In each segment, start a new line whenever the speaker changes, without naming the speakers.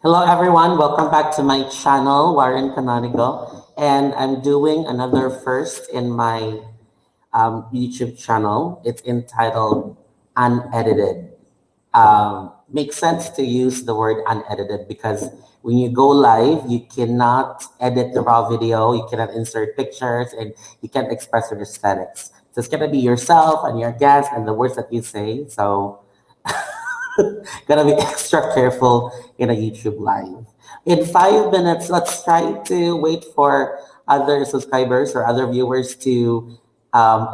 Hello everyone, welcome back to my channel, Warren Canonigo, and I'm doing another first in my YouTube channel. It's entitled Unedited. Makes sense to use the word unedited because when you go live, you cannot edit the raw video, you cannot insert pictures, and you can't express your aesthetics. So it's gonna be yourself and your guest and the words that you say. So gotta be extra careful in a YouTube live. In 5 minutes, let's try to wait for other subscribers or other viewers to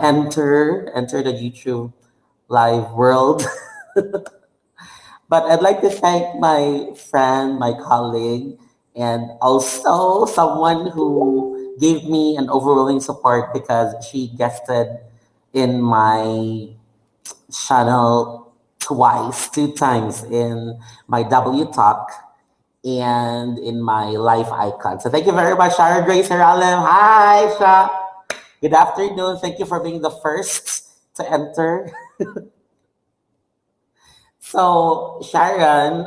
enter the YouTube live world. But I'd like to thank my friend, my colleague, and also someone who gave me an overwhelming support because she guested in my channel twice, 2 times in my W Talk and in my life icon. So thank you very much, Shara Grace Heralim. Hi, Sha. Good afternoon. Thank you for being the first to enter. So, Sharon,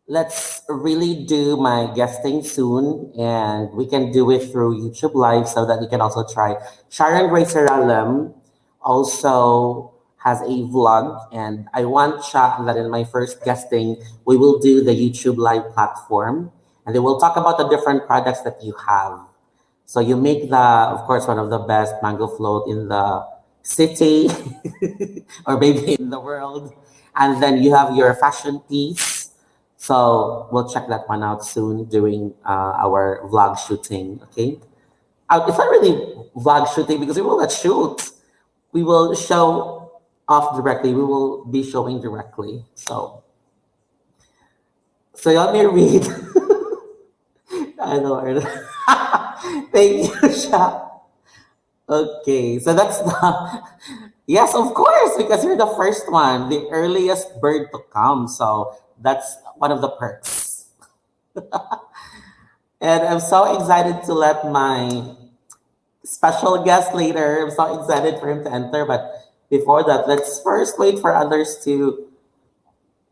let's really do my guesting soon, and we can do it through YouTube Live so that you can also try. Sharon Grace Heralim also has a vlog, and I want Sha that in my first guesting, we will do the YouTube Live platform, and then we'll talk about the different products that you have. So you make of course, one of the best mango float in the city or maybe in the world. And then you have your fashion piece. So we'll check that one out soon during our vlog shooting, okay? It's not really vlog shooting because we will not shoot. We will show off directly. We will be showing directly. So you want me to read? I know. Thank you, Sha. Okay, so that's the Yes, of course, because you're the first one, the earliest bird to come. So that's one of the perks. And I'm so excited to let my special guest later. I'm so excited for him to enter. But before that, let's first wait for others to.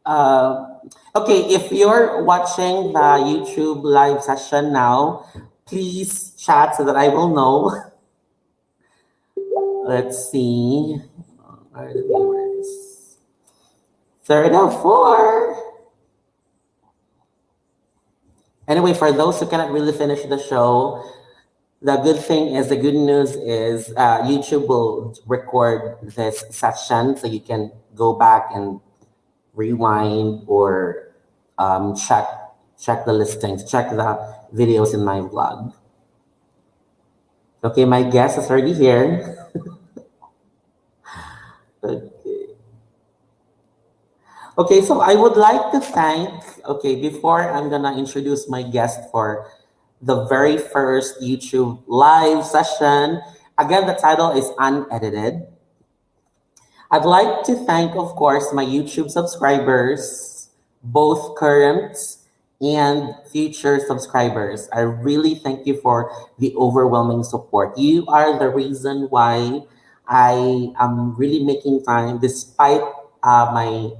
Okay, if you're watching the YouTube live session now, please chat so that I will know. Let's see. Where are the viewers? Third of four. Anyway, for those who cannot really finish the show, the good news is YouTube will record this session so you can go back and rewind or check the listings, check the videos in my vlog. Okay, my guest is already here. Okay. Okay, so I would like to thank, okay, before I'm gonna introduce my guest for the very first YouTube live session. Again, the title is Unedited. I'd like to thank, of course, my YouTube subscribers, both current and future subscribers. I really thank you for the overwhelming support. You are the reason why I am really making time, despite my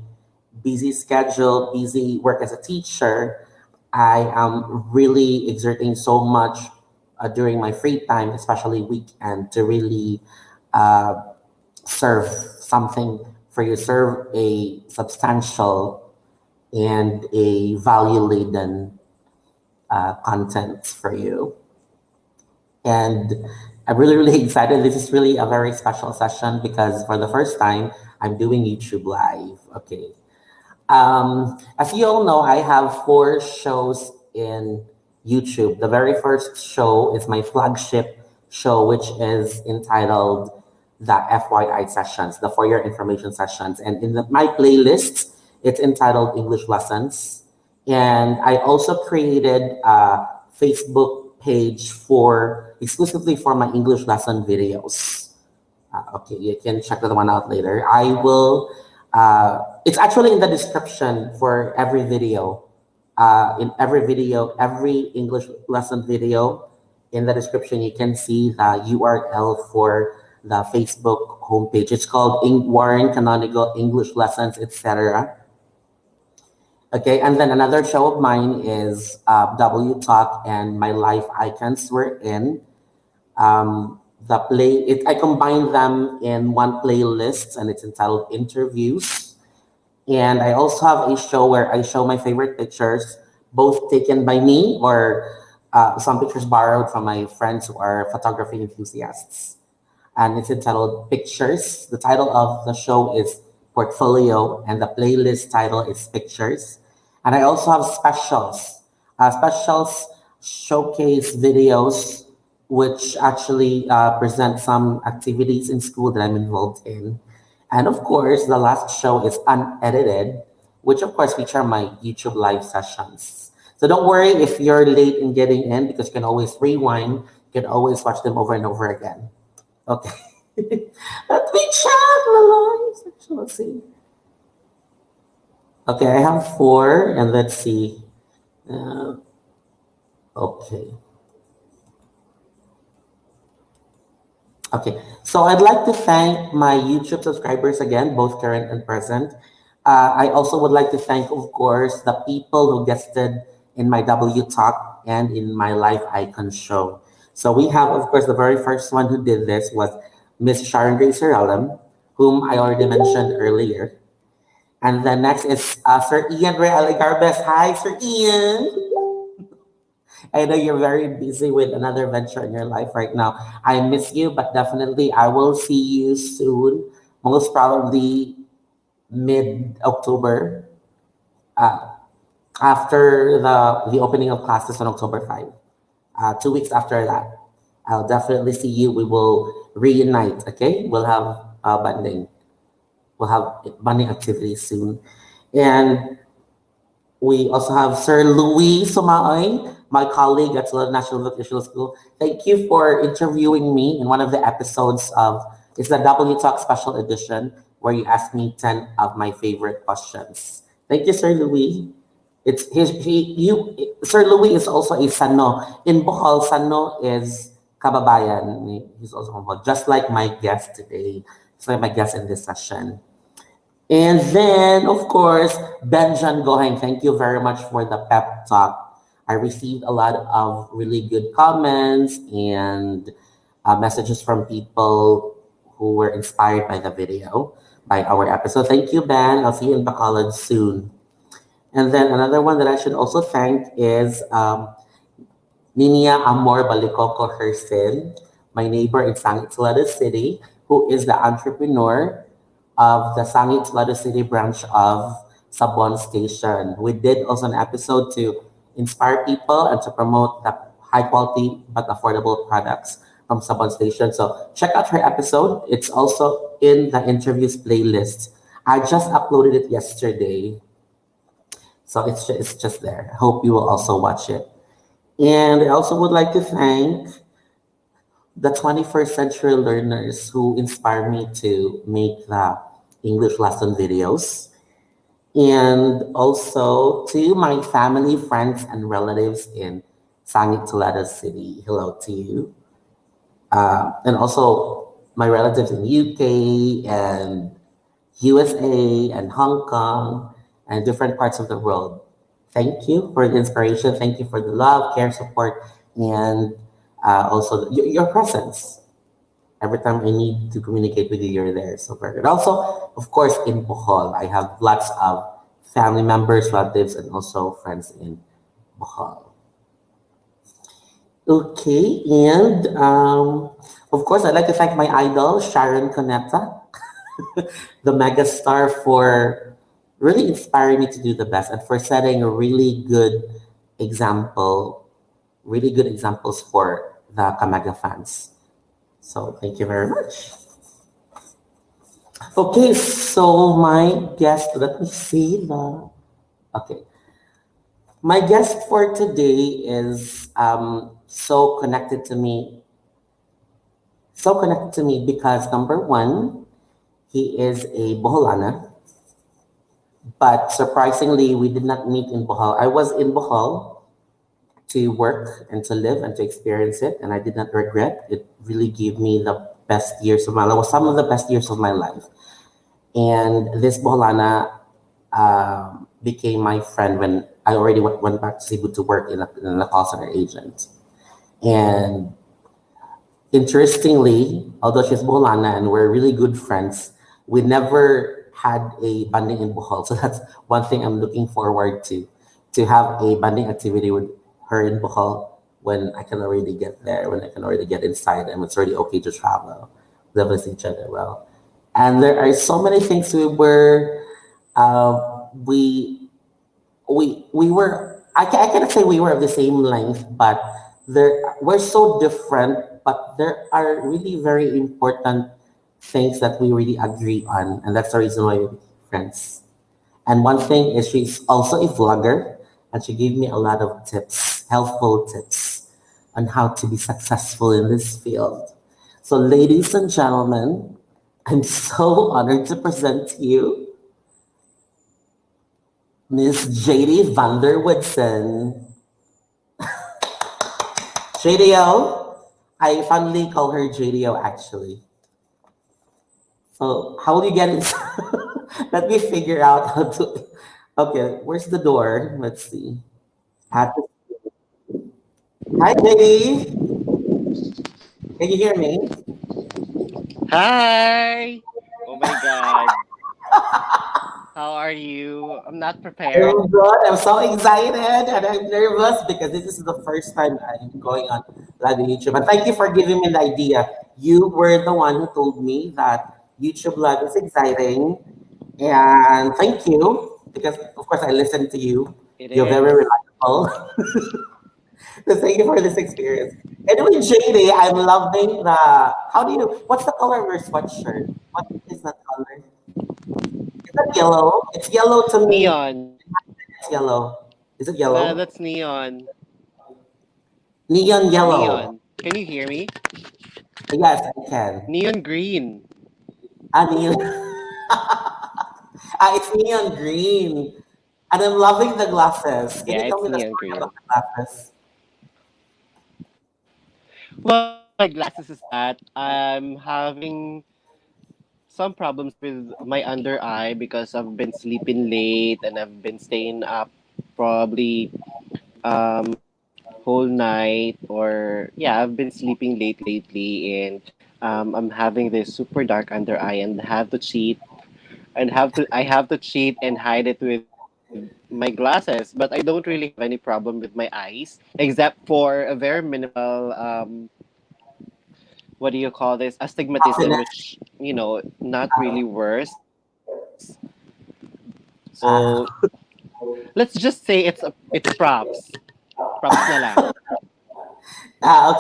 busy schedule, busy work as a teacher. I am really exerting so much during my free time, especially weekend, to really uh, serve something for you, serve a substantial and a value-laden content for you. And I'm really, really excited. This is really a very special session because for the first time, I'm doing YouTube Live. Okay. As you all know, I have 4 shows in YouTube. The very first show is my flagship show, which is entitled the FYI sessions, the For Your Information sessions. And in my playlist, it's entitled English Lessons. And I also created a Facebook page for exclusively for my English lesson videos. Okay, you can check that one out later. I will, it's actually in the description for every video. In every video, every English lesson video, in the description, you can see the URL for the Facebook homepage. It's called Warren Canonigo English Lessons, etc. Okay, and then another show of mine is W Talk and My Life Icons were in. I combined them in one playlist and it's entitled Interviews. And I also have a show where I show my favorite pictures, both taken by me or some pictures borrowed from my friends who are photography enthusiasts. And it's entitled Pictures. The title of the show is Portfolio, and the playlist title is Pictures. And I also have specials. Specials showcase videos which actually present some activities in school that I'm involved in. And of course, the last show is Unedited, which of course feature my YouTube live sessions. So don't worry if you're late in getting in because you can always rewind, you can always watch them over and over again. Okay. Let me check the live section. Let's see. Okay, I have 4, and let's see. Okay. Okay, so I'd like to thank my YouTube subscribers again, both current and present. I also would like to thank, of course, the people who guested in my W Talk and in my Life Icon show. So we have, of course, the very first one who did this was Miss Sharon Grace Seralam, whom I already mentioned earlier. And then next is Sir Ian Ray Aligarbes. Hi, Sir Ian. I know you're very busy with another venture in your life right now. I miss you, but definitely I will see you soon, most probably mid-October, after the opening of classes on October 5. 2 weeks after that, I'll definitely see you. We will reunite, okay? We'll have bonding. We'll have bonding activities soon. And we also have Sir Louis Sumaoy, my colleague at the National Vocational School. Thank you for interviewing me in one of the episodes of It's the W Talk special edition where you ask me 10 of my favorite questions. Thank you, Sir Louis. Sir Louis is also a Sano. In Bohol, Sano is kababayan. He's also from Bohol, just like my guest today. Just like my guest in this session. And then, of course, Benjan Goheng, thank you very much for the pep talk. I received a lot of really good comments and messages from people who were inspired by the video, by our episode. Thank you, Ben. I'll see you in Bacolod soon. And then another one that I should also thank is Ninia Amor Balicoco Hersen, my neighbor in Sangit Salado City, who is the entrepreneur of the Sangit Salado City branch of Sabon Station. We did also an episode to inspire people and to promote the high quality but affordable products from Sabon Station. So check out her episode. It's also in the interviews playlist. I just uploaded it yesterday. So it's just there. Hope you will also watch it. And I also would like to thank the 21st century learners who inspire me to make the English lesson videos. And also to my family, friends, and relatives in Sangit Tulada City. Hello to you. And also my relatives in UK and USA and Hong Kong and different parts of the world. Thank you for the inspiration. Thank you for the love, care, support, and also your presence. Every time I need to communicate with you, you're there. So very good. Also, of course, in Bohol, I have lots of family members, relatives, and also friends in Bohol. Okay, and of course, I'd like to thank my idol, Sharon Conetta, the megastar, for really inspiring me to do the best and for setting a really good examples for the Kamaga fans. So thank you very much. Okay, so my guest, let me see the, okay. My guest for today is so connected to me because number one, he is a Boholana, but surprisingly, we did not meet in Bohol. I was in Bohol to work and to live and to experience it, and I did not regret. It really gave me the best years of my life, some of the best years of my life. And this Boholana became my friend when I already went back to Cebu to work in a call center agent. And interestingly, although she's Boholana and we're really good friends, we never had a banding in Bohol. So that's one thing I'm looking forward to have a banding activity with her in Bohol when I can already get there, when I can already get inside and it's already okay to travel, live with each other well. And there are so many things we we were I cannot say we were of the same length, but we're so different, but there are really very important things that we really agree on, and that's the reason why we're friends. And one thing is she's also a vlogger, and she gave me a lot of tips, helpful tips on how to be successful in this field. So, ladies and gentlemen, I'm so honored to present to you Miss JD Vanderwoodson. JDO, I fondly call her JDO actually. So how will you get it? Let me figure out how to. Okay, where's the door? Let's see. At Hi, JD. Can you hear me?
Hi! Oh my god. How are you? I'm not prepared.
I'm good. I'm so excited and I'm nervous because this is the first time I'm going on live on YouTube. And thank you for giving me the idea. You were the one who told me that YouTube live is exciting. And thank you because, of course, I listened to you.
It
You're very
is.
reliable. So thank you for this experience. Anyway, JD, I'm loving what's the color of your sweatshirt? What is that color? Is that yellow? It's yellow to me.
Neon.
It's yellow. Is it yellow?
That's neon.
Neon yellow.
Neon. Can you hear me?
Yes, I can.
Neon green.
Neon. It's neon green. And I'm loving the glasses. Can you
Yeah,
tell me
it's
the
neon
story
green.
about the glasses?
Well, about my glasses is that I'm having some problems with my under eye because I've been sleeping late and I've been staying up probably whole night, or yeah, I've been sleeping late lately, and I'm having this super dark under eye and have to cheat and have to cheat and hide it with my glasses. But I don't really have any problem with my eyes, except for a very minimal what do you call this, astigmatism,
Happiness.
which not really worse. So
Ah,
let's just say it's props na lang.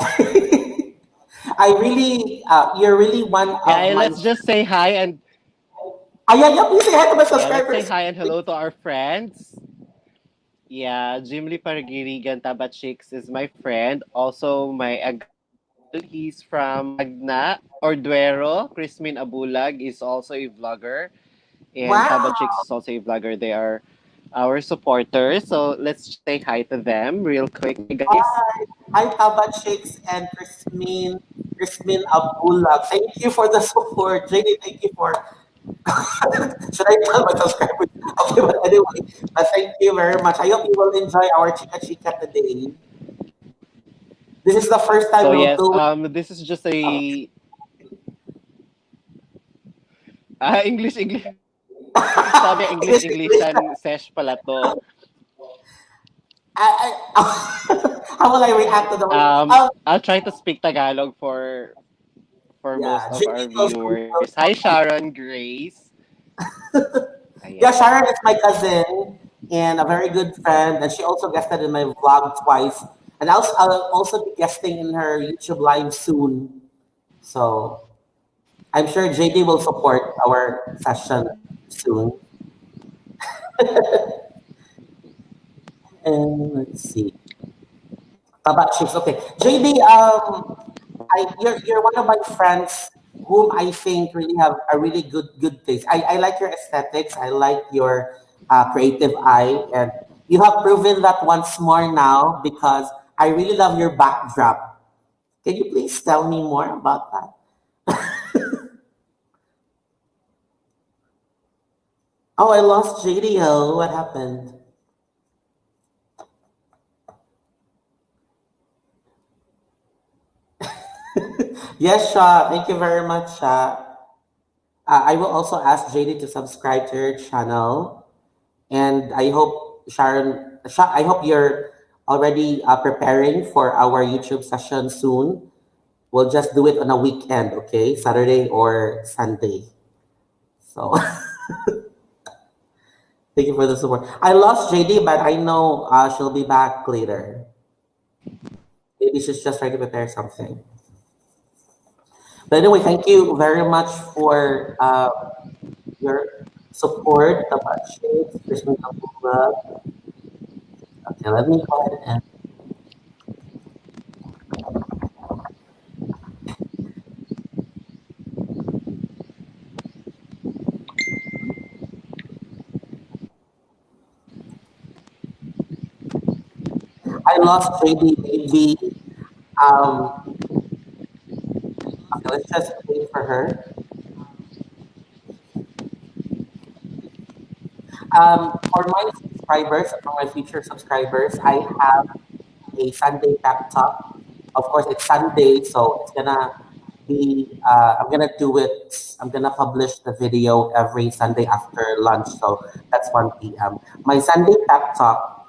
okay. You're really one
Yeah,
of my.
let's just say hi and
Yeah, yeah, please say hi to my
yeah, let's say
subscribers.
hi and hello to our friends. Yeah, Jimly Pargirigan Tabachix is my friend. Also, my Agal, he's from Magna or Duero. Crispin Abulag is also a vlogger. And
Wow.
Tabachix is also a vlogger. They are our supporters. So let's just say hi to them real quick, my guys.
Hi. Hi, Taba Chicks and Christine Abdullah. Thank you for the support. JD, thank you for. Should I tell my subscribers? Okay, but anyway, thank you very much. I hope you will enjoy our Chica Chica today. This is the first time
So
we'll
yes,
do it.
this is just a English. Sabi English
English, English.
Englishan sesh pala to.
How will I react to the word?
I'll try to speak Tagalog for most
Yeah,
of
JD
our
will.
viewers. Hi Sharon, Grace.
Yeah,
Ayan.
Sharon is my cousin and a very good friend, and she also guested in my vlog twice. And I'll also be guesting in her YouTube live soon. So I'm sure JD will support our session soon. And let's see. Baba Chicks. Okay. JD, you're one of my friends whom I think really have a really good taste. I like your aesthetics. I like your creative eye, and you have proven that once more now because I really love your backdrop. Can you please tell me more about that? Oh, I lost JDO. What happened? Yes, Sha. Thank you very much, Sha. I will also ask JD to subscribe to your channel. And I hope I hope you're already preparing for our YouTube session soon. We'll just do it on a weekend, okay? Saturday or Sunday. So thank you for the support. I lost JD, but I know she'll be back later. Maybe she's just trying to prepare something. But anyway, thank you very much for your support. Tabashis, Krishna Kapula. Okay, let me go ahead and I lost JD. Maybe um, okay, let's just wait for her. For my subscribers, for my future subscribers, I have a Sunday pep talk. Of course, it's Sunday, so it's gonna be. I'm gonna do it. I'm gonna publish the video every Sunday after lunch, so that's 1 p.m. My Sunday pep talk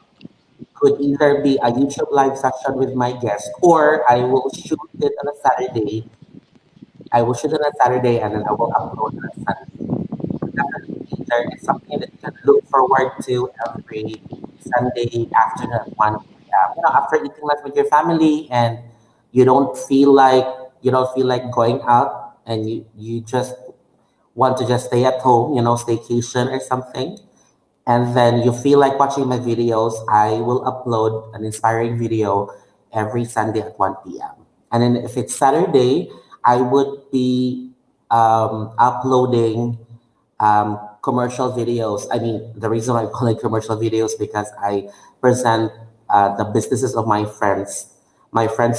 could either be a YouTube live session with my guest, or I will shoot it on a Saturday. I will shoot it on a Saturday, and then I will upload on a Sunday. Definitely there is something that you can look forward to every Sunday afternoon at 1 p.m. After eating lunch with your family and you don't feel like going out and you just want to just stay at home, staycation or something. And then you feel like watching my videos, I will upload an inspiring video every Sunday at 1 p.m. And then if it's Saturday, I would be uploading commercial videos. I mean, the reason I call it commercial videos because I present the businesses of my friends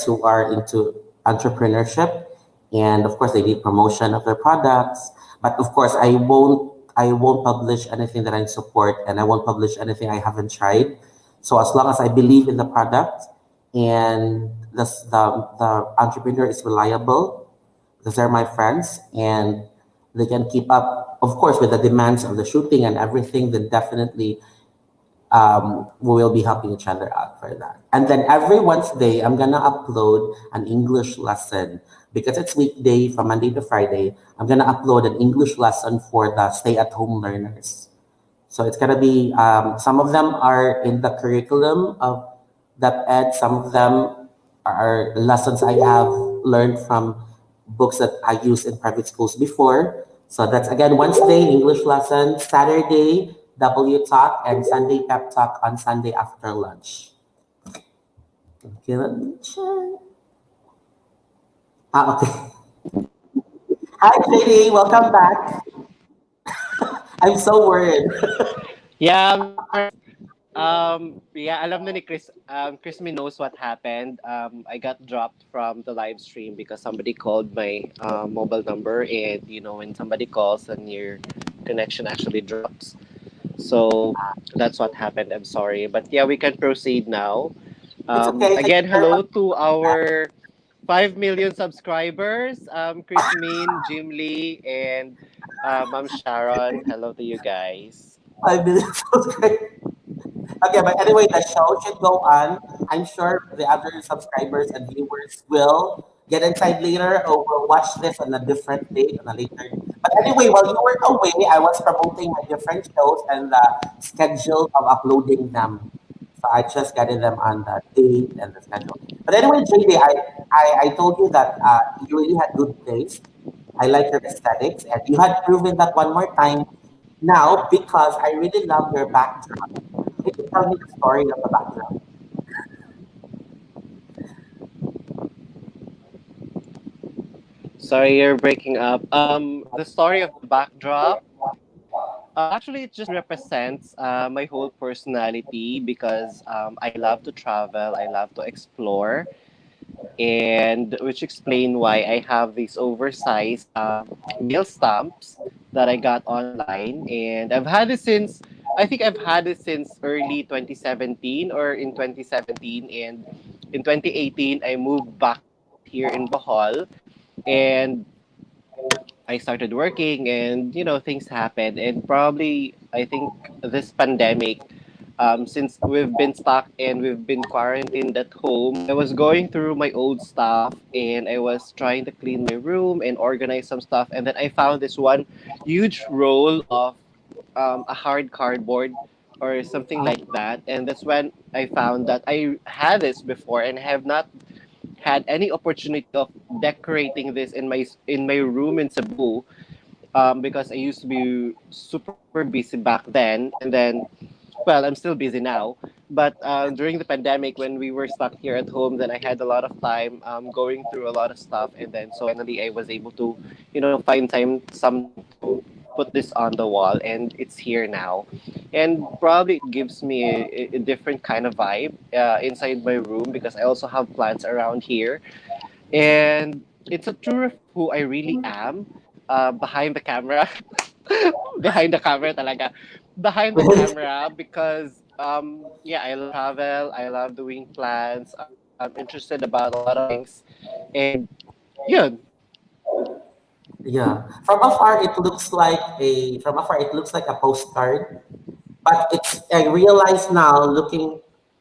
who are into entrepreneurship, and of course they need promotion of their products. But of course, I won't publish anything that I support, and I won't publish anything I haven't tried. So as long as I believe in the product and the entrepreneur is reliable, because they're my friends and they can keep up, of course, with the demands of the shooting and everything, then definitely we will be helping each other out for that. And then every Wednesday, I'm gonna upload an English lesson because it's weekday from Monday to Friday. I'm gonna upload an English lesson for the stay-at-home learners. So it's gonna be some of them are in the curriculum of that ed. Some of them are lessons I have learned from books that I used in private schools before. So that's again Wednesday English lesson, Saturday W talk, and Sunday pep talk on Sunday after lunch. Okay, let me check. Okay. Hi, JD. Welcome back. I'm so worried.
Yeah, yeah, alam na ni Chris. Chris me knows what happened. I got dropped from the live stream because somebody called my mobile number, and you know when somebody calls and your connection actually drops. So that's what happened. I'm sorry, but yeah, we can proceed now.
It's okay. Thank you
Again,
very
hello
much.
to our 5 million subscribers. Chris Min, Jim Lee, and Ma'am Sharon. Hello to you guys.
5 million subscribers. Okay, but anyway, the show should go on. I'm sure the other subscribers and viewers will get inside later or will watch this on a different date, on a later. But anyway, while you were away, I was promoting my different shows and the schedule of uploading them. So I just getting them on the date and the schedule. But anyway, JD, I told you that you really had good taste. I like your aesthetics, and you had proven that one more time now because I really love your backdrop. Can you tell me the story of the backdrop?
Sorry, you're breaking up. The story of the backdrop. Actually, it just represents my whole personality because I love to travel. I love to explore, and which explain why I have these oversized mail stamps that I got online, and I've had it since I think I've had it since early 2017 or in 2017, and in 2018 I moved back here in Bohol, and I started working, and you know things happened, and probably I think this pandemic, since we've been stuck and we've been quarantined at home, I was going through my old stuff and I was trying to clean my room and organize some stuff, and then I found this one huge roll of a hard cardboard or something like that, and that's when I found that I had this before and have not had any opportunity of decorating this in my room in Cebu, because I used to be super busy back then, and then well, I'm still busy now. But during the pandemic, when we were stuck here at home, then I had a lot of time going through a lot of stuff, and then so finally I was able to, you know, find some time to put this on the wall, and it's here now. And probably it gives me a different kind of vibe inside my room because I also have plants around here, and it's a true of who I really am behind the camera. Behind the camera talaga. Behind the camera because yeah, I love travel, I love doing plans, I'm interested about a lot of things. And yun.
Yeah. From afar it looks like a postcard, but it's I realize now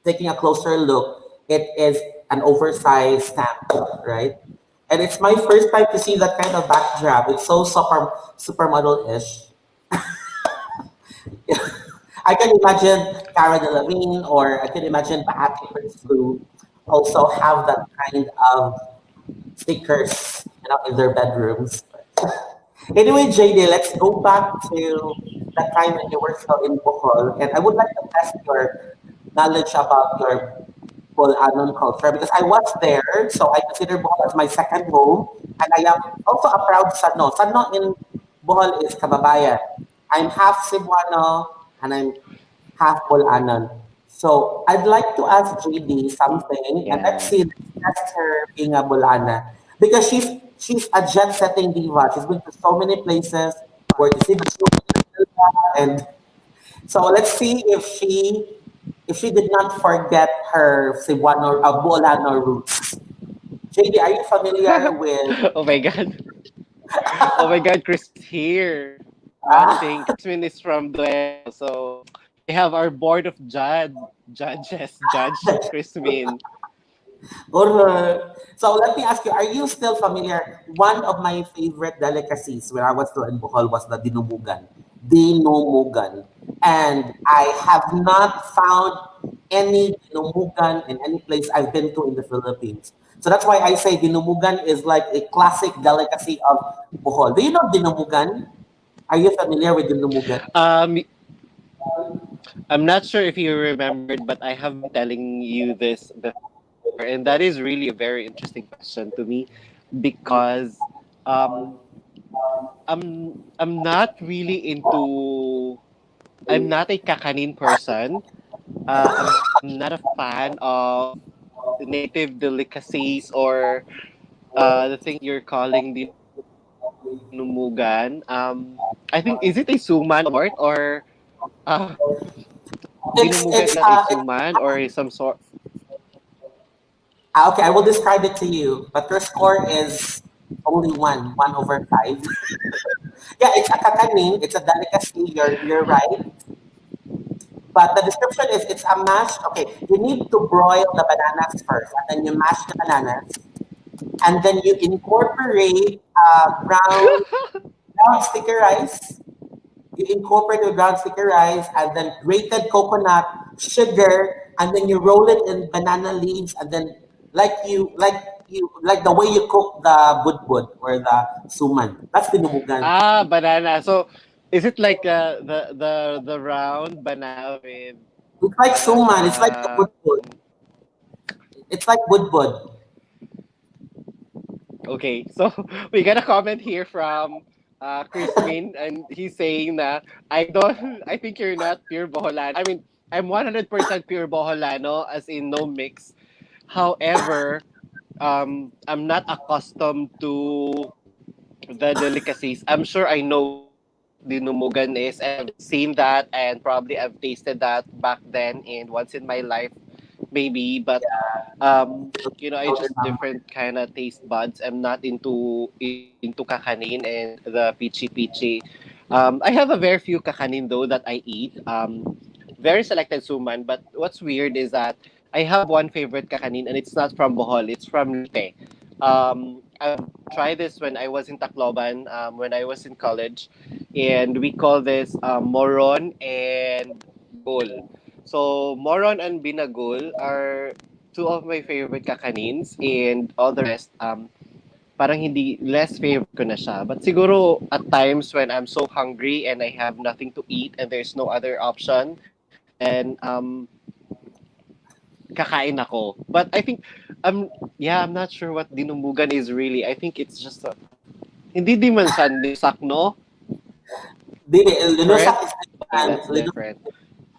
taking a closer look, it is an oversized stamp, right? And it's my first time to see that kind of backdrop. It's so supermodel-ish. I can imagine Cara Delevingne or I can imagine Bahati Prinsloo also have that kind of stickers, in their bedrooms. Anyway, JD, let's go back to the time when you were still in Bohol, and I would like to test your knowledge about your Bolanon culture because I was there, so I consider Bohol as my second home. And I am also a proud Sano. Sano in Bohol is kababayan. I'm half Cebuano and I'm half Bolanon. So I'd like to ask JD something, and let's see,
Yeah.
let's test her being a Bolana. Because she's a jet-setting diva. She's been to so many places, worked in Cebu, and so let's see if she did not forget her Cebuano, Bolano roots. JD, are you familiar with
Oh my god. Oh my god, Chris is here watching. Chrismin is from Duero. So we have our board of judges judge Chrismin.
So let me ask you, are you still familiar? One of my favorite delicacies when I was still in Bohol was the dinumugan. Dinumugan. And I have not found any dinumugan in any place I've been to in the Philippines. So that's why I say dinumugan is like a classic delicacy of Bohol. Do you know dinumugan? Are you familiar with dinumugan?
Um I'm not sure if you remembered, but I have been telling you this before, and that is really a very interesting question to me because um I'm not really into I'm not a kakanin person. I'm not a fan of native delicacies or the thing that you're calling dinumugan. I think is it a suman of some sort or uh, dinumugan is not a
It's
suman or is some sort?
okay, I will describe it to you. But your score is only one over five. Yeah, it's a kakanin. It's a delicacy. You're right. But the description is it's a mash. Okay, you need to broil the bananas first, and then you mash the bananas, and then you incorporate brown sticky rice. You incorporate the ground sticky rice, and then grated coconut, sugar, and then you roll it in banana leaves, and then like the way you cook the budbud or the suman. That's dinumugan.
Banana. So is it like the round banana with
It's like suman. It's like the
um
budbud. It's like budbud.
okay, so we got a comment here from Chris Min, and he's saying that I don't, I think you're not pure Boholano. I mean, I'm 100% pure Boholano, as in no mix. However, I'm not accustomed to the delicacies. I'm sure I know what dinumugan is, and I've seen that, and probably I've tasted that back then and once in my life, maybe. But I just different kind of taste buds. I'm not into kakanin and the pichi pichi. I have a very few kakanin though that I eat. Very selected suman. But what's weird is that I have one favorite kakanin, and it's not from Bohol. It's from Leyte. I've tried this when I was in Tacloban, when I was in college, and we call this moron and binagol. So moron and binagol are two of my favorite kakanins, and all the rest parang hindi less favorite ko na siya. But siguro at times when I'm so hungry and I have nothing to eat and there's no other option, then kakain ako. But I think yeah, I'm not sure what dinumugan is really. I think it's just a hindi di man siya nilusak, no?
Dili,
Different?
linusak is
Okay,
different.
that's different.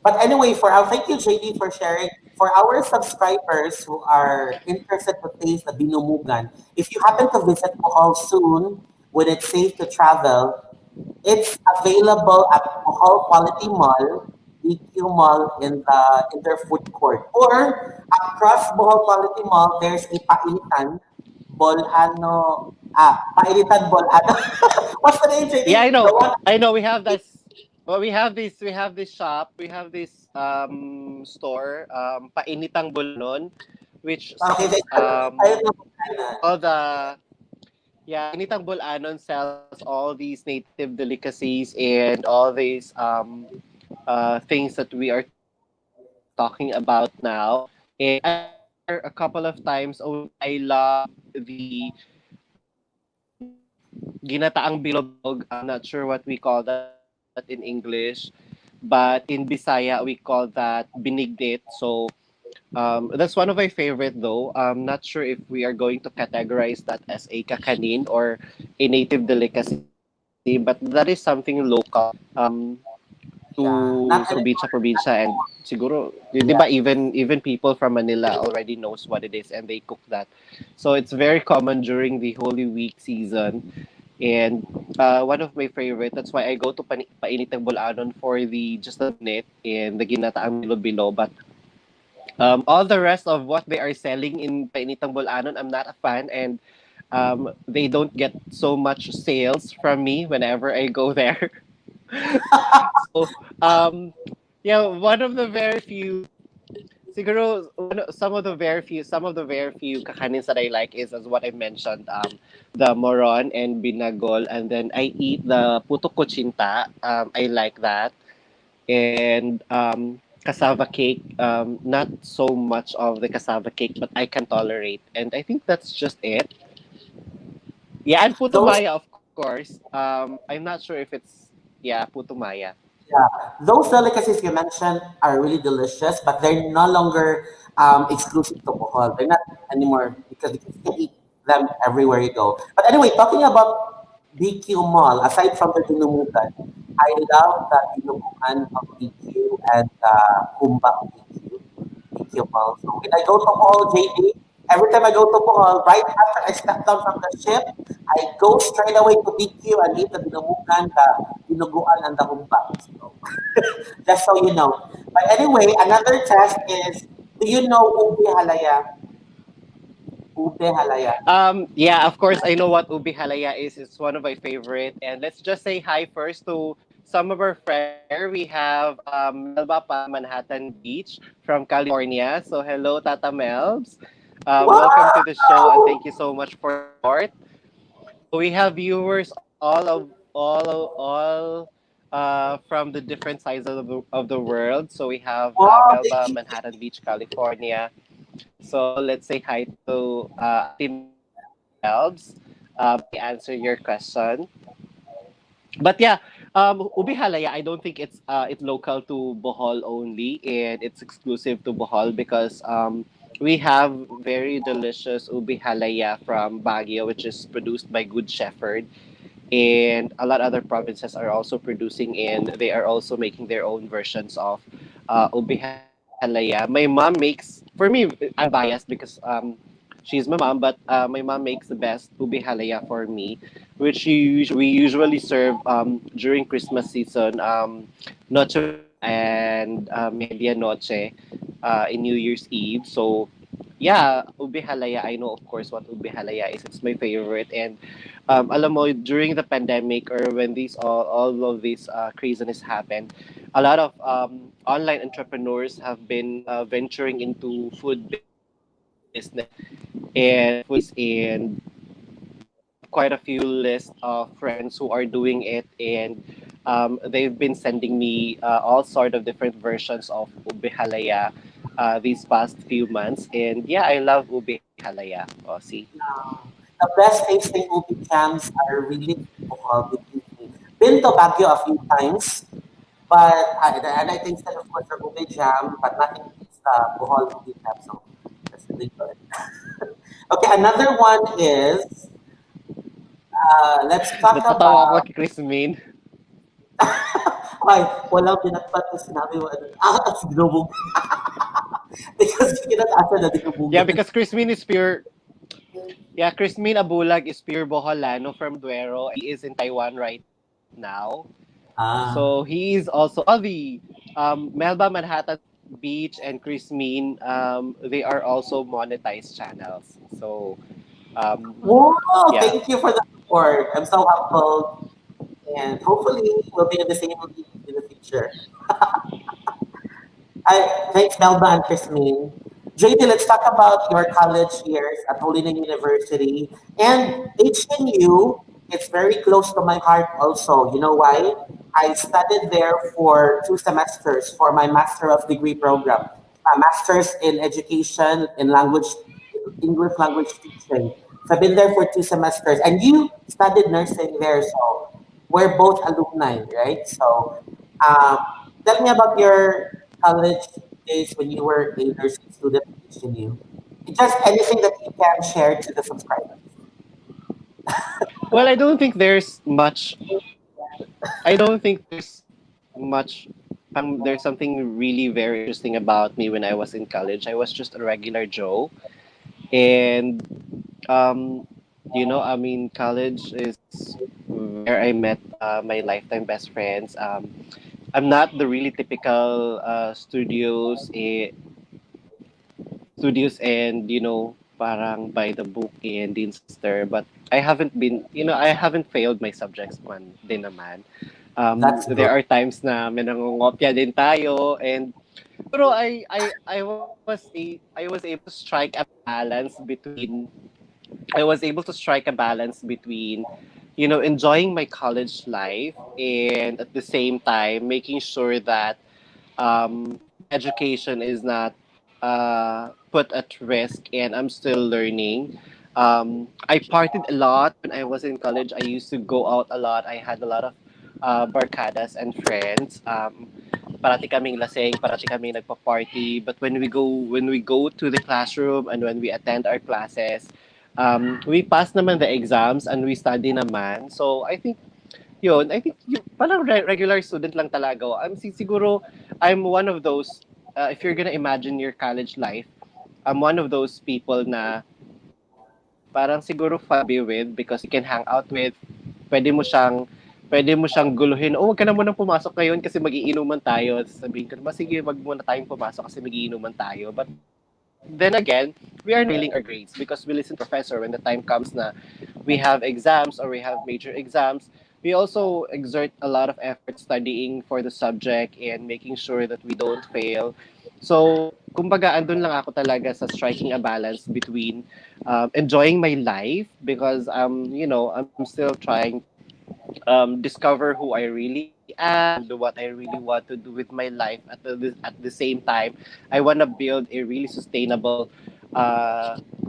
But anyway, for our thank you, JD, for sharing. For our subscribers who are interested to taste the binumugan, if you happen to visit Bohol soon, when it's safe to travel, it's available at Bohol Quality Mall, BQ Mall in their food court. Or across Bohol Quality Mall, there's a Painitan Painitan Bolano. What's the name,
Yeah, I
JD? The
know.
one.
I know we have this well we have this shop, we have this store, Painitang Bulanon, which
Okay,
sells
I know.
all the yeah, Painitang Bulanon sells all these native delicacies and all these things that we are talking about now. And I've been there a couple of times only. I love the ginataang bilog. I'm not sure what we call that in English, but in Bisaya we call that binignit. So That's one of my favorite though. I'm not sure if we are going to categorize that as a kakanin or a native delicacy, but that is something local
Yeah,
to
not
sa
anymore.
probinsya and siguro, 'di ba, even people from Manila already knows what it is and they cook that. So it's very common during the Holy Week season. And one of my favorite, that's why I go to Painitang Bulanon for the just the bonnet and the ginataang bilo-bilo. But all the rest of what they are selling in Painitang Bulanon, I'm not a fan, and they don't get so much sales from me whenever I go there. So, yeah, one of the very few, siguro, some of the very few kakanins that I like is, as what I mentioned, the moron and binagol, and then I eat the puto kochinta. I like that, and cassava cake. Not so much of the cassava cake, but I can tolerate, and I think that's just it. Yeah, and puto
Those
maya, of course. I'm not sure if it's, yeah, puto maya.
Yeah, those delicacies you mentioned are really delicious, but they're no longer exclusive to Bohol. They're not anymore because you can eat them everywhere you go. But anyway, talking about BQ Mall, aside from the dinumugan, I love the dinuguan of BQ and the humba of BQ Mall. So when I go to Bohol, JB, every time I go to Bohol, right after I step down from the ship, I go straight away to BQ and eat the dinumugan, the dinuguan, and the humba. So, just so you know. But anyway, another test is, do you know ube halaya? Ube halaya.
Yeah, of course, I know what ubi halaya is. It's one of my favorite. And let's just say hi first to some of our friends here. We have Melba pa Manhattan Beach from California. So hello, Tata Melbs. Welcome to the show, and thank you
Wow!
so much for the support. So we have viewers all from the different sides of the world. So we have
Wow!
Melba, Manhattan Beach, California. So let's say hi to Ate Melbs. Let me answer your question. But yeah, ubi halaya, I don't think it's local to Bohol only, and it's exclusive to Bohol because we have very delicious ubi halaya from Baguio, which is produced by Good Shepherd, and a lot of other provinces are also producing, and they are also making their own versions of ube halaya. My mom makes, for me, I'm biased because she's my mom, but my mom makes the best ube halaya for me, which we usually serve during Christmas season, Noche Buena and Medianoche, in New Year's Eve. So yeah, ube halaya, I know of course what ube halaya is. It's my favorite. And alam mo, during the pandemic or when all of these craziness happened, a lot of online entrepreneurs have been venturing into food business and I have quite a few list of friends who are doing it, and they've been sending me all sort of different versions of ube halaya these past few months. And yeah, I love ube halaya. Oh, see.
The best tasting ube jams are really in Bohol, believe me. Been to Baguio a few times, but and I tasted, of course, the ube jam, but nothing beats the Bohol ube jam. So that's really good. Okay, another one is, let's talk
Natatawa ako
about,
kay Chris Min.
ay, walang pinagpat na sinabi mo, sinubog. Because you cannot answer the
Yeah,
dinubugan.
because Chris Min is pure. Yeah, Chris Min Abulag is pure Boholano from Duero. He is in Taiwan right now. So he
Ah.
is also all the Melba Manhattan Beach and Chris Min. They are also monetized channels. So
Wow,
yeah.
thank you for the support. I'm so humbled, and hopefully we'll be in the same league in the future. Thanks, Melba and Christine. JD, let's talk about your college years at Holy Name University. And HNU, it's very close to my heart also. You know why? I studied there for 2 semesters for my Master of Degree program. A Master's in Education in Language, English Language Teaching. So I've been there for 2 semesters. And you studied nursing there, so we're both alumni, right? So um, tell me about your college days when you were a nursing student at HNU? Just anything that you can share to the subscribers.
Well, I don't think there's much. I don't think much. There's something really very interesting about me when I was in college. I was just a regular Joe, and um, I mean, college is where I met my lifetime best friends. I'm not the really typical studios and parang by the book and Dean Sister, but I haven't failed my subjects man din naman.
That's
There
good.
are times na may nangongopya din tayo, and pero I was able to strike a balance between I was able to strike a balance between enjoying my college life and at the same time making sure that my education is not put at risk, and I'm still learning. I partied a lot when I was in college. I used to go out a lot. I had a lot of barcadas and friends. Parati kaming lasing, parati kaming nagpa-party. But when we go to the classroom and when we attend our classes, we pass naman the exams and we study naman. So I think yung parang regular student lang talaga ako. Siguro I'm one of those if you're gonna imagine your college life, I'm one of those people na parang siguro fun to be with because you can hang out with. Pwede mo siyang pwede mo siyang guluhin. Oh, wag ka na munang pumasok ngayon kasi magiinuman tayo. Sabihin ko naman, sige, wag muna tayong pumasok kasi magiinuman tayo. But then again, we are not failing our grades because we listen to our professor when the time comes na we have exams or we have major exams. We also exert a lot of effort studying for the subject and making sure that we don't fail. So, kumbaga, andun lang ako talaga sa striking a balance between enjoying my life because I'm still trying to discover who I really am and what I really want to do with my life. At the same time, I want to build a really sustainable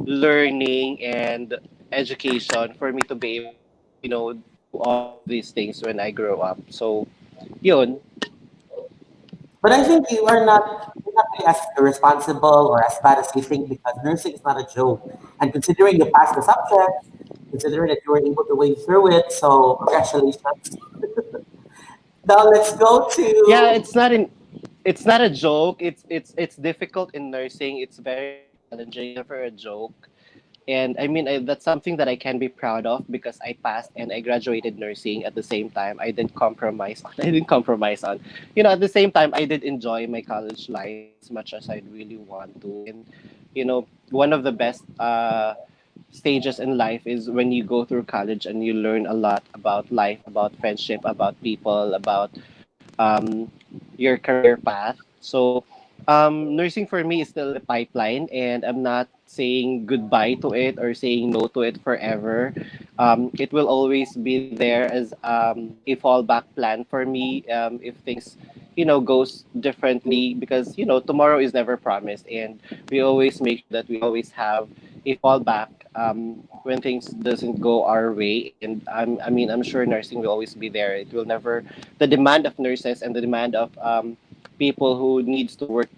learning and education for me to be able to do all of these things when I grow up. So, yun.
But I think you're not really as irresponsible or as bad as you think because nursing is not a joke. And considering you passed the subject, considering that you were able to wade through it, so congratulations. Now let's go
Yeah,
to
it's not a joke. It's difficult in nursing. It's very challenging. It's never a joke. And I mean, that's something that I can be proud of because I passed and I graduated nursing at the same time. I didn't compromise on. I didn't compromise on. At the same time, I did enjoy my college life as much as I'd really want to. And one of the best stages in life is when you go through college and you learn a lot about life, about friendship, about people, about your career path. So, nursing for me is still a pipeline, and I'm not saying goodbye to it or saying no to it forever. It will always be there as a fallback plan for me if things goes differently because tomorrow is never promised, and we always make sure that we always have a fallback when things doesn't go our way. And I'm sure nursing will always be there. It will never the demand of nurses and the demand of people who needs to work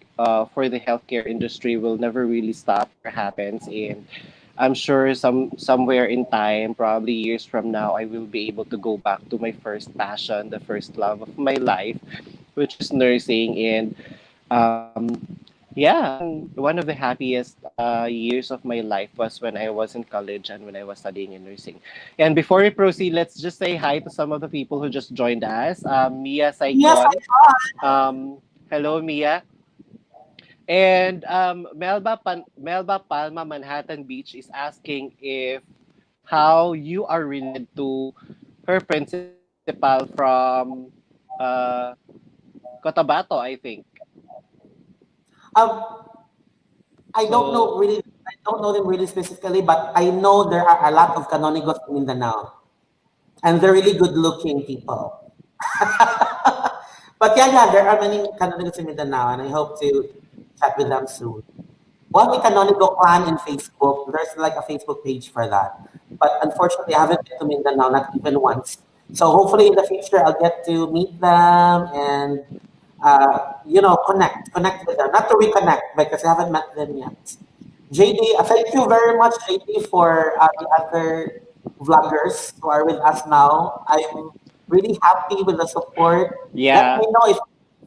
for the healthcare industry will never really stop or happens. And I'm sure somewhere in time, probably years from now, I will be able to go back to my first passion, the first love of my life, which is nursing. And yeah, one of the happiest years of my life was when I was in college and when I was studying in nursing. And before we proceed, let's just say hi to some of the people who just joined us. Mia
yes,
Saikon. Hello, Mia. And Melba Palma Manhattan Beach is asking if how you are related to her principal from uh, Cotabato, I think.
um, I don't know
So
really. I don't know them really specifically, but I know there are a lot of Canonigos in Mindanao, and they're really good-looking people. But yeah, there are many Canonigos in Mindanao, and I hope to chat with them soon. Well, the Canonigo clan in Facebook, there's like a Facebook page for that. But unfortunately, I haven't been to Mindanao, not even once. So hopefully in the future, I'll get to meet them and connect with them. Not to reconnect because I haven't met them yet. JD, thank you very much, JD, for the other vloggers who are with us now. I'm really happy with the support. Let
Yeah.
me know if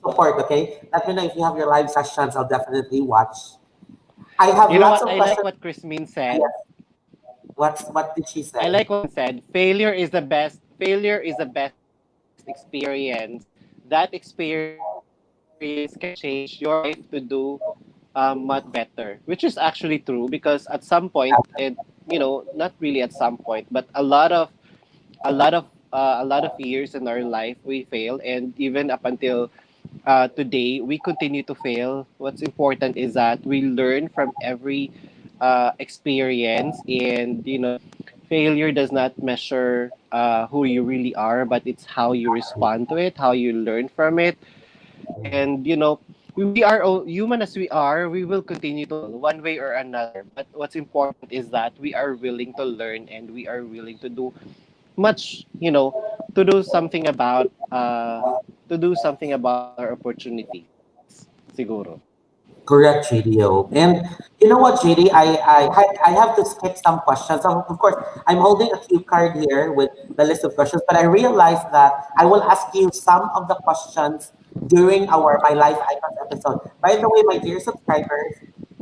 support, okay? Let me know if you have your live sessions. I'll definitely watch. I have
You know
lots
what?
of
I like
questions.
what Christine said.
Yes. What did she
I
say?
like what Christine said. Failure is the best experience. That experience can change your life to do much better, which is actually true because at some point, and not really at some point, but a lot of years in our life we fail, and even up until today we continue to fail. What's important is that we learn from every experience, and failure does not measure who you really are, but it's how you respond to it, how you learn from it. And we are all human as we are. We will continue to fail one way or another, but what's important is that we are willing to learn, and we are willing to do much, to do something about our opportunities, siguro.
Correct, JDO. And you know what, JD? I have to skip some questions. So of course, I'm holding a cue card here with the list of questions, but I realized that I will ask you some of the questions during our My Life Icons episode. By the way, my dear subscribers,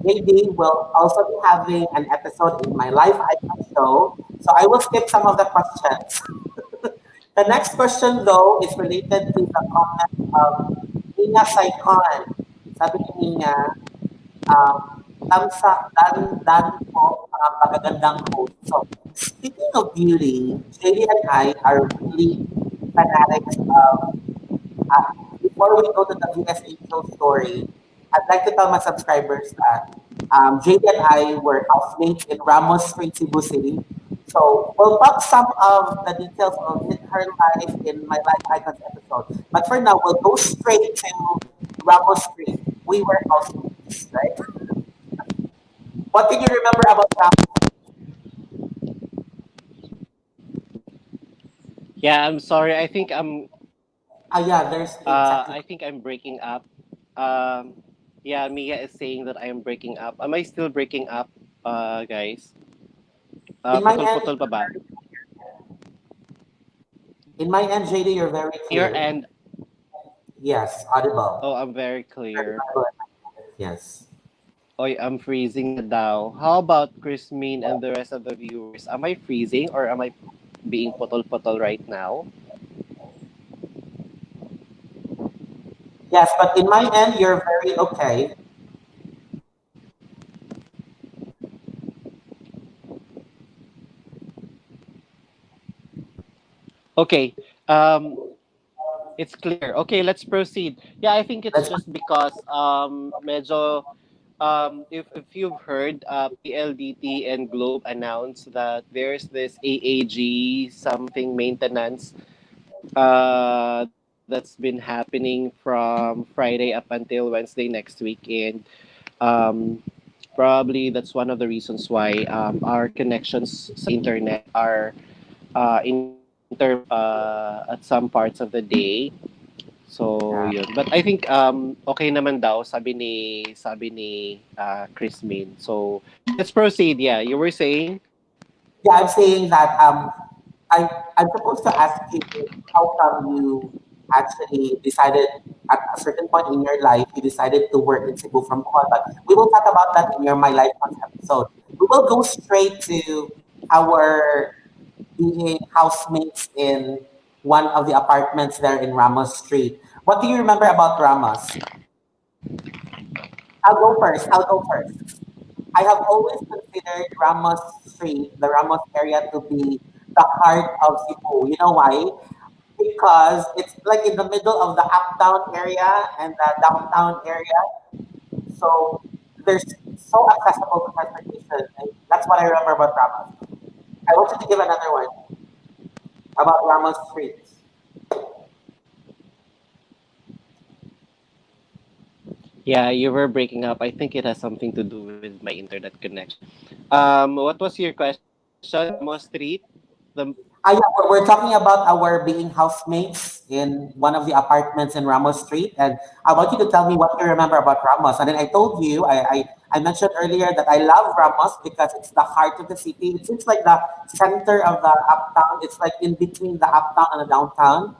JD will also be having an episode in My Life Icon show. So I will skip some of the questions. The next question, though, is related to the comment of Nina Saicon. Sabi ni Nina, um, tamsak dan po magagandang host. So, speaking of beauty, JD and I are really fanatics of, uh, before we go to the VSHO story, I'd like to tell my subscribers that JD and I were housemates in Ramos Street, Cebu City. So we'll talk some of the details of her life in my Life Icons episode. But for now, we'll go straight to Ramos Street. We were housemates, right? What can you remember about Ramos?
Yeah, I'm sorry.
Ah, yeah, there's a
I
technical.
think I'm breaking up. Um, yeah, Mia is saying that I am breaking up. Am I still breaking up, guys?
In my end,
Putol-putol pa ba?
JD, you're very
On your
clear.
end,
Yes,
oh,
audible.
I'm very
Very
clear.
audible. Yes.
Oy, I'm freezing na daw. How about Chrismine and the rest of the viewers? Am I freezing or am I being putol-putol right now?
Yes, but in my end, you're very okay.
Okay. It's clear. Okay, let's proceed. Yeah, I think it's
Let's
just because medyo if you've heard, PLDT and Globe announced that there's this AAG something maintenance that's been happening from Friday up until Wednesday next week, and um, probably that's one of the reasons why our connections sa internet are intermittent at some parts of the day. So
yeah.
yun. But I think okay naman daw, sabi ni Chris Min. So let's proceed. Yeah, you were saying.
Yeah, I'm saying that I'm supposed to ask you how come you actually decided at a certain point in your life you decided to work in Cebu from Bohol, but we will talk about that in your My Life Month episode. We will go straight to our being housemates in one of the apartments there in Ramos Street. What do you remember about Ramos? I'll go first. I'll go first. I have always considered Ramos Street, the Ramos area, to be the heart of Cebu. You know why? Because it's like in the middle of the uptown area and the downtown area. So there's so accessible to transportation. And that's what I remember about Ramos. I want you to give another one about Ramos Street.
Yeah, you were breaking up. I think it has something to do with my internet connection. What was your question? Ramos Street. The
Yeah, we're talking about our being housemates in one of the apartments in Ramos Street, and I want you to tell me what you remember about Ramos. And then I told you, I mentioned earlier that I love Ramos because it's the heart of the city. It seems like the center of the uptown. It's like in between the uptown and the downtown,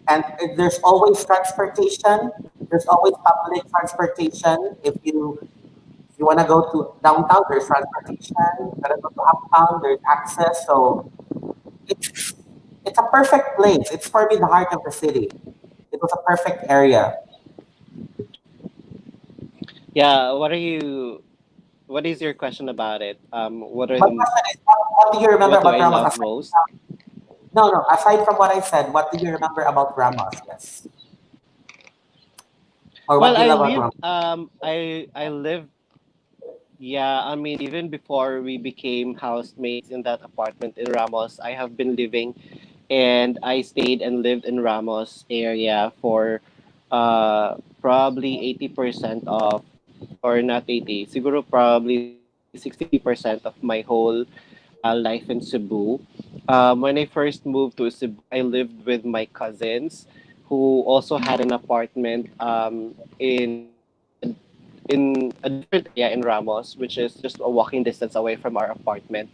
and there's always transportation. There's always public transportation. If you want to go to downtown, there's transportation. If you want to go to uptown, there's access. So it's it's a perfect place. It's for me the heart of the city. It was a perfect area.
Yeah, what is your question about it? What are
My
the
question is, what do you remember
what do
about
I
Ramos?
love
Aside
most?
from, no, no. Aside from what I said, what do you remember about Ramos? Yes, or what
Well,
do you
I
love about
lived
Ramos?
I lived, yeah, I mean, even before we became housemates in that apartment in Ramos, I have been living and I stayed and lived in Ramos area for probably 80% of, or not 80, siguro probably 60% of my whole life in Cebu. When I first moved to Cebu, I lived with my cousins who also had an apartment in a different area in Ramos, which is just a walking distance away from our apartment.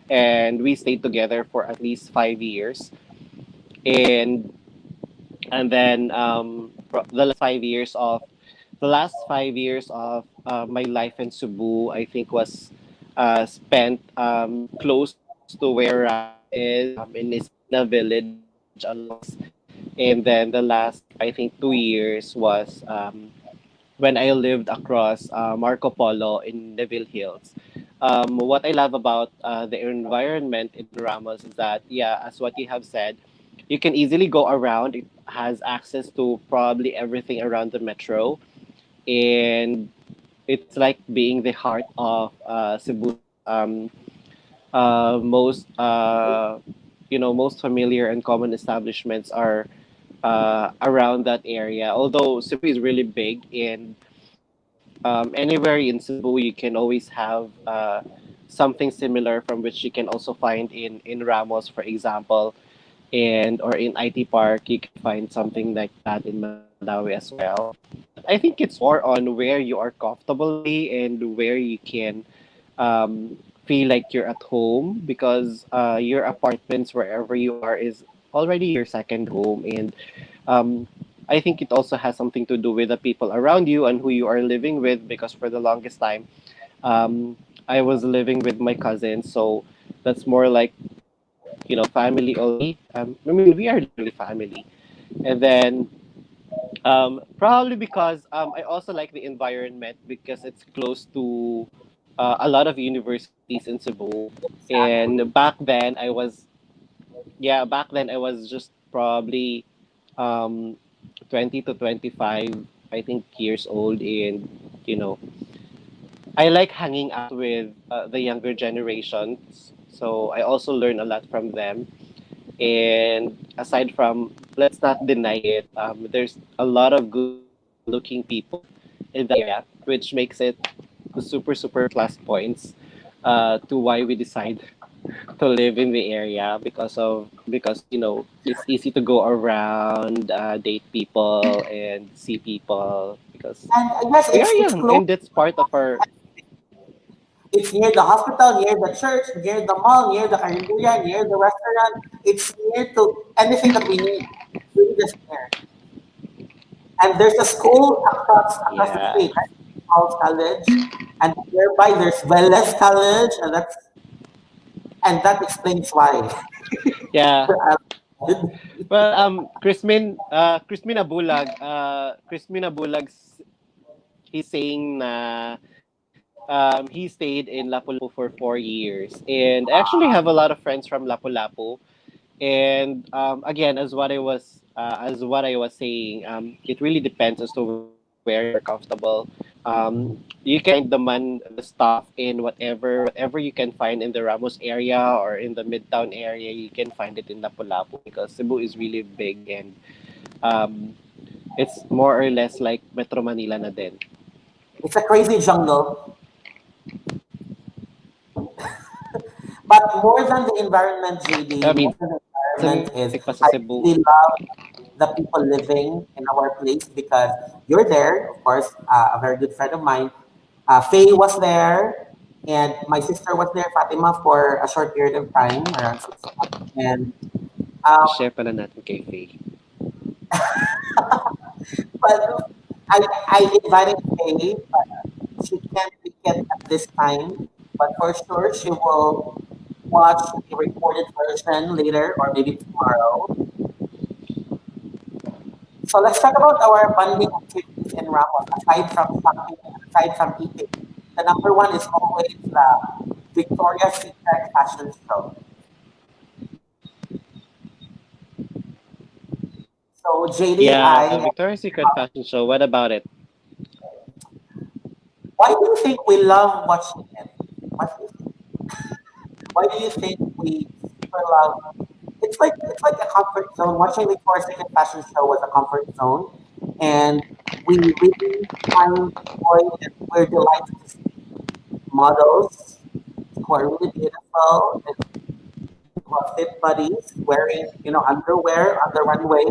And we stayed together for at least 5 years. And then the last 5 years of my life in Cebu, I think was spent close to where Ramos is, in Isina Village along the Ramos. And then the last, I think, 2 years was when I lived across Marco Polo in Neville Hills. What I love about the environment in Ramos is that, yeah, as what you have said, you can easily go around. It has access to probably everything around the metro, and it's like being the heart of Cebu's most most familiar and common establishments are around that area. Although Cebu is really big, and anywhere in Cebu you can always have something similar from which you can also find in Ramos, for example, and or in IT Park you can find something like that in Mandawi as well. But I think it's more on where you are comfortable be and where you can feel like you're at home, because your apartments wherever you are is already your second home. And um, I think it also has something to do with the people around you and who you are living with, because for the longest time um, I was living with my cousins, so that's more like family already. I mean, we are literally family. And then probably because I also like the environment because it's close to a lot of universities in Cebu. And
Exactly.
back then I was just probably um, 20 to 25, I think, years old. And you know, I like hanging out with the younger generations. So I also learn a lot from them. And aside from, let's not deny it, there's a lot of good looking people in the area, which makes it a super, super plus points to why we decide to live in the area, because it's easy to go around, date people and see people, because
And I guess
we are
it's
young
close.
and that's part of our.
It's near the hospital, near the church, near the mall, near the carinderia, near the restaurant. It's near to anything that we need. It's really just near. And there's a school across the
Yeah.
street, right? Falls College, and nearby there's Wellness College, and that explains why.
Yeah. Well, Crispin Abulag, he's saying na he stayed in Lapu-Lapu for 4 years, and I actually have a lot of friends from Lapu-Lapu. And again, as what I was saying, it really depends as to where you are comfortable. You can find the stuff in whatever you can find in the Ramos area or in the Midtown area. You can find it in Lapu-Lapu because Cebu is really big, and um, it's more or less like Metro Manila na din.
It's a crazy jungle, but more than the environment,
I
JD,
mean,
more than the environment
Cebu,
is
traffic
I
pa sa
really
Cebu.
love the people living in our place because you're there, of course, a very good friend of mine. Faye was there, and my sister was there, Fatima, for a short period of time, around 6 months. And um,
I-share pala natin kay Faye.
but I invited Faye, but she can't make it at this time. But for sure, she will watch the recorded version later or maybe tomorrow. So let's talk about our bonding activities in Ramos, aside from shopping and aside from eating. The number one is always the Victoria's Secret fashion show. So JD,
Yeah, Victoria's Secret fashion show. What about it?
why do you think we love watching it? What do you think? Why do you think we super love? It's like a comfort zone. Watching Victoria's Secret fashion show was a comfort zone, and we really find joy and we're delighted to see models who are really beautiful and who are fit bodies wearing underwear on the runway.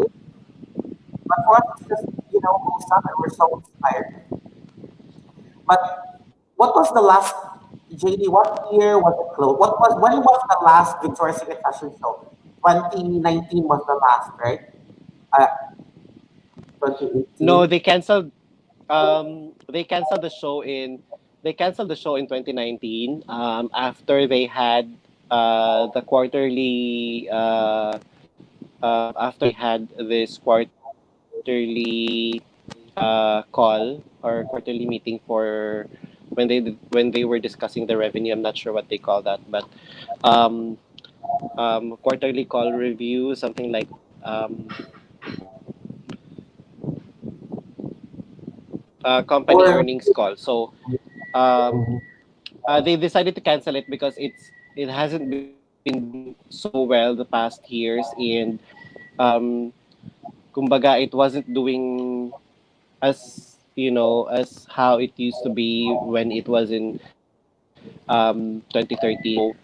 But for us, it's just wholesome, and we're so inspired. But what was the last, JD? What year was it closed? When was the last Victoria's Secret fashion show? 2019 was the last, right? Uh, 2018.
No, they canceled. They canceled the show in. They canceled the show in 2019. After they had the quarterly. After they had this quarterly call or quarterly meeting for when they were discussing the revenue. I'm not sure what they call that, but um, quarterly call review, something like that. Company
Or
earnings call. So um, they decided to cancel it because it hasn't been doing so well the past years, and um, kumbaga it wasn't doing as as how it used to be when it was in 2013.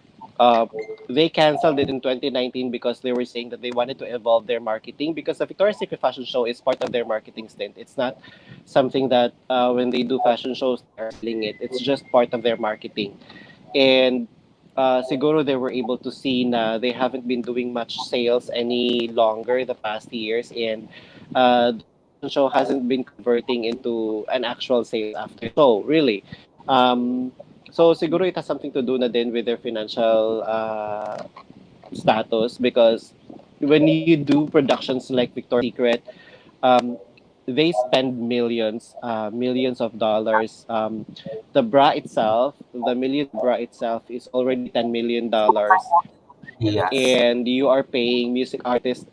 So they canceled it in 2019 because they were saying that they wanted to evolve their marketing because the Victoria's Secret fashion show is part of their marketing stint. It's not something that when they do fashion shows they are selling it. It's just part of their marketing. And siguro they were able to see na they haven't been doing much sales any longer the past years, and the fashion show hasn't been converting into an actual sales after the show, really. Um, so siguro it has something to do na din with their financial status because when you do productions like Victoria's Secret, um, they spend millions of dollars. The bra itself, the million bra itself is already $10 million,
yes,
and you are paying music artists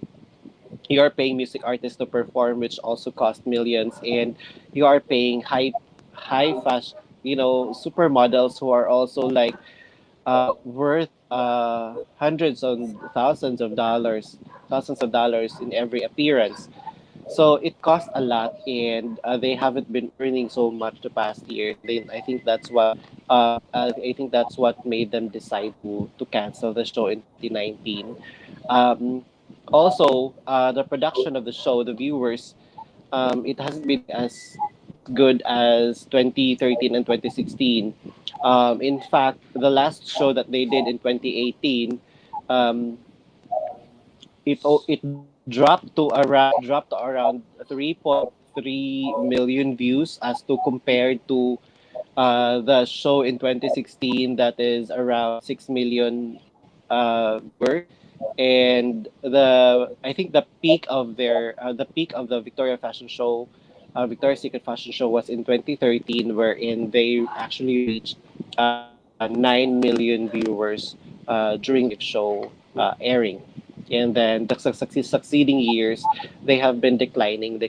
to perform, which also cost millions, and you are paying high fashion, supermodels who are also like worth hundreds and thousands of dollars in every appearance. So it cost a lot, and they haven't been earning so much the past years. Then I think that's what made them decide to cancel the show in 2019. Um, Also, the production of the show, the viewers, it hasn't been doing as good as 2013 and 2016. In fact, the last show that they did in 2018, um, it dropped to around 3.3 million views as to compared to the show in 2016 that is around 6 million viewers. And the I think the peak of the Victoria's Secret fashion show was in 2013, wherein they actually reached 9 million viewers during the live show airing. And then the succeeding years, they have been declining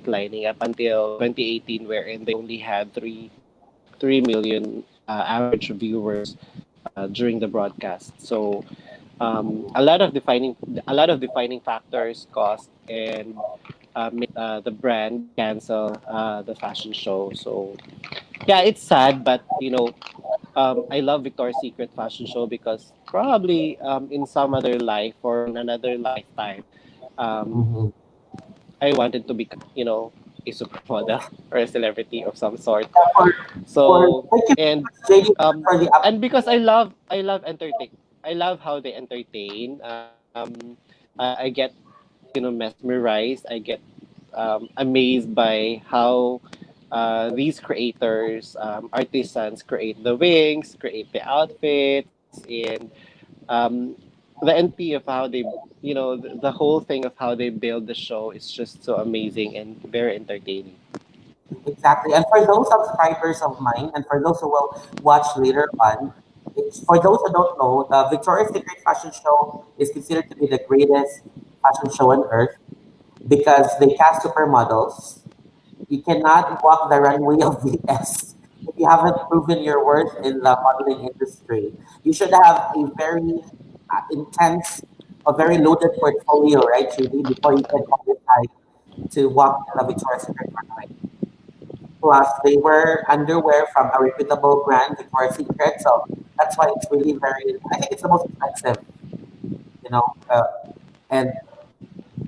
up until 2018, wherein they only had 3 million average viewers during the broadcast. So a lot of defining factors, cost, and made the brand cancel the fashion show. So yeah, it's sad, but I love Victoria's Secret fashion show because probably in some other life or in another lifetime, um,
Mhm.
I wanted to become, a supermodel or a celebrity of some sort.
For,
So
thank you
and
so much, JD,
um
for the
and because I love entertain. I love how they entertain. I get mesmerized. I get amazed by how these creators, artisans, create the wings, create the outfits, and um, the NP of how they, the whole thing of how they build the show is just so amazing and very entertaining.
exactly. And for those subscribers of mine, and for those who will watch later on, it's for those who don't know, the Victoria's Secret fashion show is considered to be the greatest fashion show on earth because they cast supermodels. You cannot walk the runway of VS if you haven't proven your worth in the modeling industry. You should have a very intense, a very loaded portfolio, right, Judy, before you can qualify to walk in the Victoria's Secret runway. Plus, they wear underwear from a reputable brand, Victoria's Secret. So that's why it's really very, I think it's the most expensive, you know, and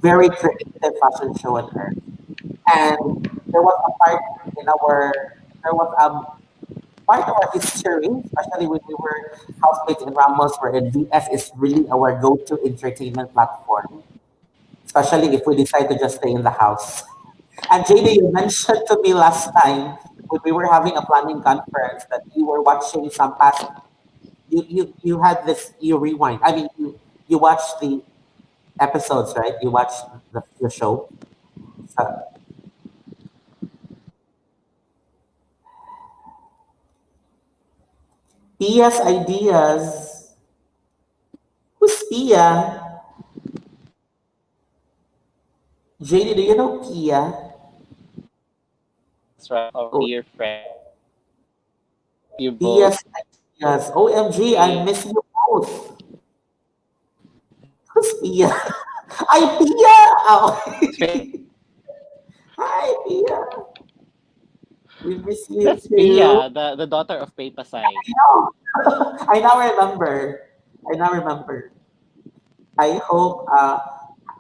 very creative fashion show on earth. And there was a part in there was part of our history, especially when we were housemates in Ramos, where VS is really our go-to entertainment platform, especially if we decide to just stay in the house. And JD, you mentioned to me last time when we were having a planning conference that you were watching some past. You had this. You rewind. I mean, you watched the episodes, right? You watched the show. So, Pia's ideas. Who's Pia? JD, do you know Pia?
That's right, our
Oh,
dear friend. You both
Pia's ideas. OMG, I
see.
miss you both. Who's Pia? Ay, Pia! Oh. Hi, Pia. We miss you
That's
too.
Pia, the daughter of Pei Pasay.
I know. I now remember. I now remember. I hope,
Yeah,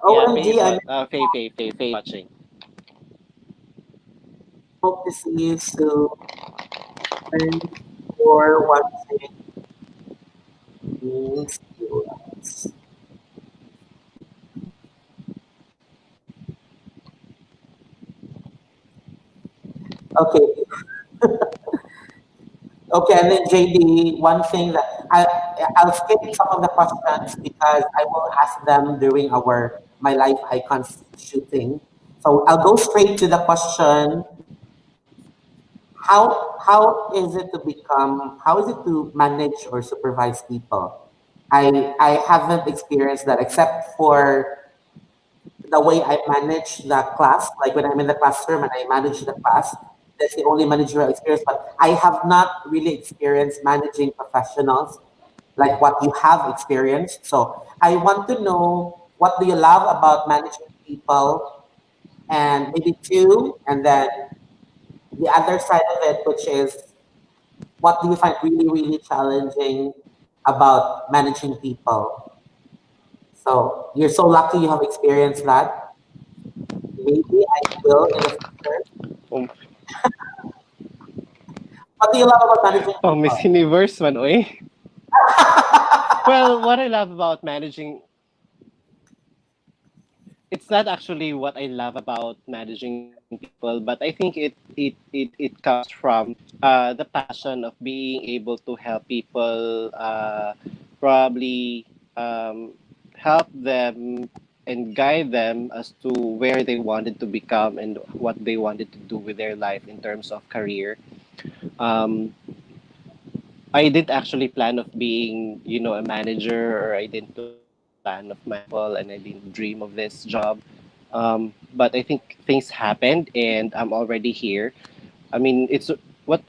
Pei
OMG,
is
I
Faye watching.
hope to see you soon. Thanks for watching me. Okay. Okay, and then JD, one thing that I'll skip some of the questions because I will ask them during our My Life Icons shooting. So I'll go straight to the question: how is it to manage or supervise people? I haven't experienced that except for the way I manage the class, like when I'm in the classroom and I manage the class, that's the only managerial experience. But I have not really experienced managing professionals like what you have experienced. So I want to know what do you love about managing people, and maybe two, and then the other side of it, which is what do you find really, really challenging about managing people? So you're so lucky you have experienced that. Maybe I will in the future.
Oh,
What do you love about managing
oh, Miss
people?
Universe man, oy. Well, what I love about managing, it's not actually what I love about managing people, but I think it comes from the passion of being able to help people, probably help them and guide them as to where they wanted to become and what they wanted to do with their life in terms of career. Um, I didn't actually plan of being, a manager, or I didn't plan of managing people, and I didn't dream of this job. But I think things happened, and I'm already here. I mean, what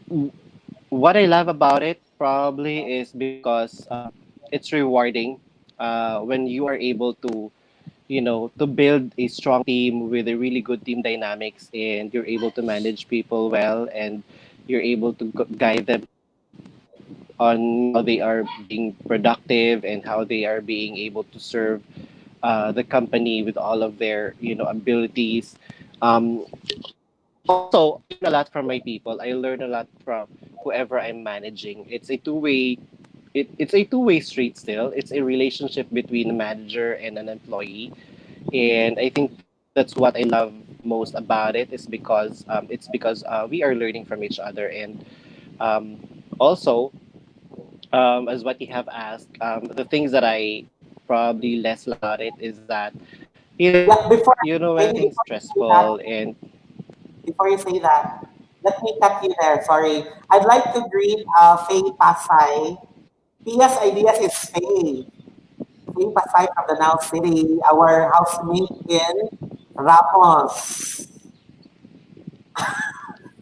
what I love about it probably is because it's rewarding when you are able to, to build a strong team with a really good team dynamics, and you're able to manage people well, and you're able to guide them on how they are being productive and how they are being able to serve the company with all of their abilities. Also, I learn a lot from my people. I learn a lot from whoever I'm managing. It's a two-way street still. It's a relationship between a manager and an employee, and I think that's what I love most about it is because we are learning from each other. And also, as what you have asked, the things that I probably less like about it is that
Yeah, before
when
maybe
things
before you say that,
stressful and
let me cut you there. Sorry, I'd like to greet Faye Pasay. Pia's ideas is Faye. Faye Pasay from the Now City, our housemate in Ramos.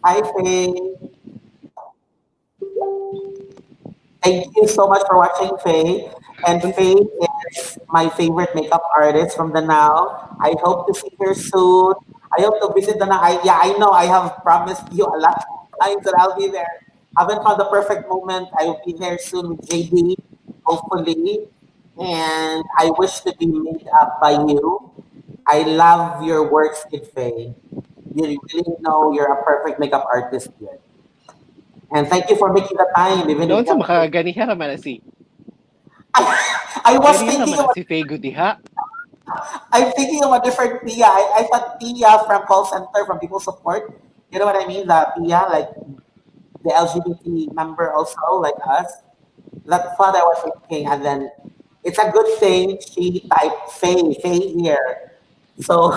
Hi, Faye. Thank you so much for watching, Faye. And Faye is my favorite makeup artist from the Now. I hope to see her soon. I hope to visit the Now. Yeah, I know I have promised you a lot of times that I'll be there. Haven't found the perfect moment. I will be there soon with JD, hopefully. And I wish to be made up by you. I love your works, Kid Faye. You really know you're a perfect makeup artist here. And thank you for making the time, even if
noon
you
sa
have to.
makaganiha raman na si
I was
ganiha
thinking
raman
of
na si Fego diha.
I'm thinking of a different Pia. I thought Pia from call center from people support. You know what I mean? The Pia, like the LGBT member also, like us. That's what I was thinking. And then it's a good thing she typed Faye here. So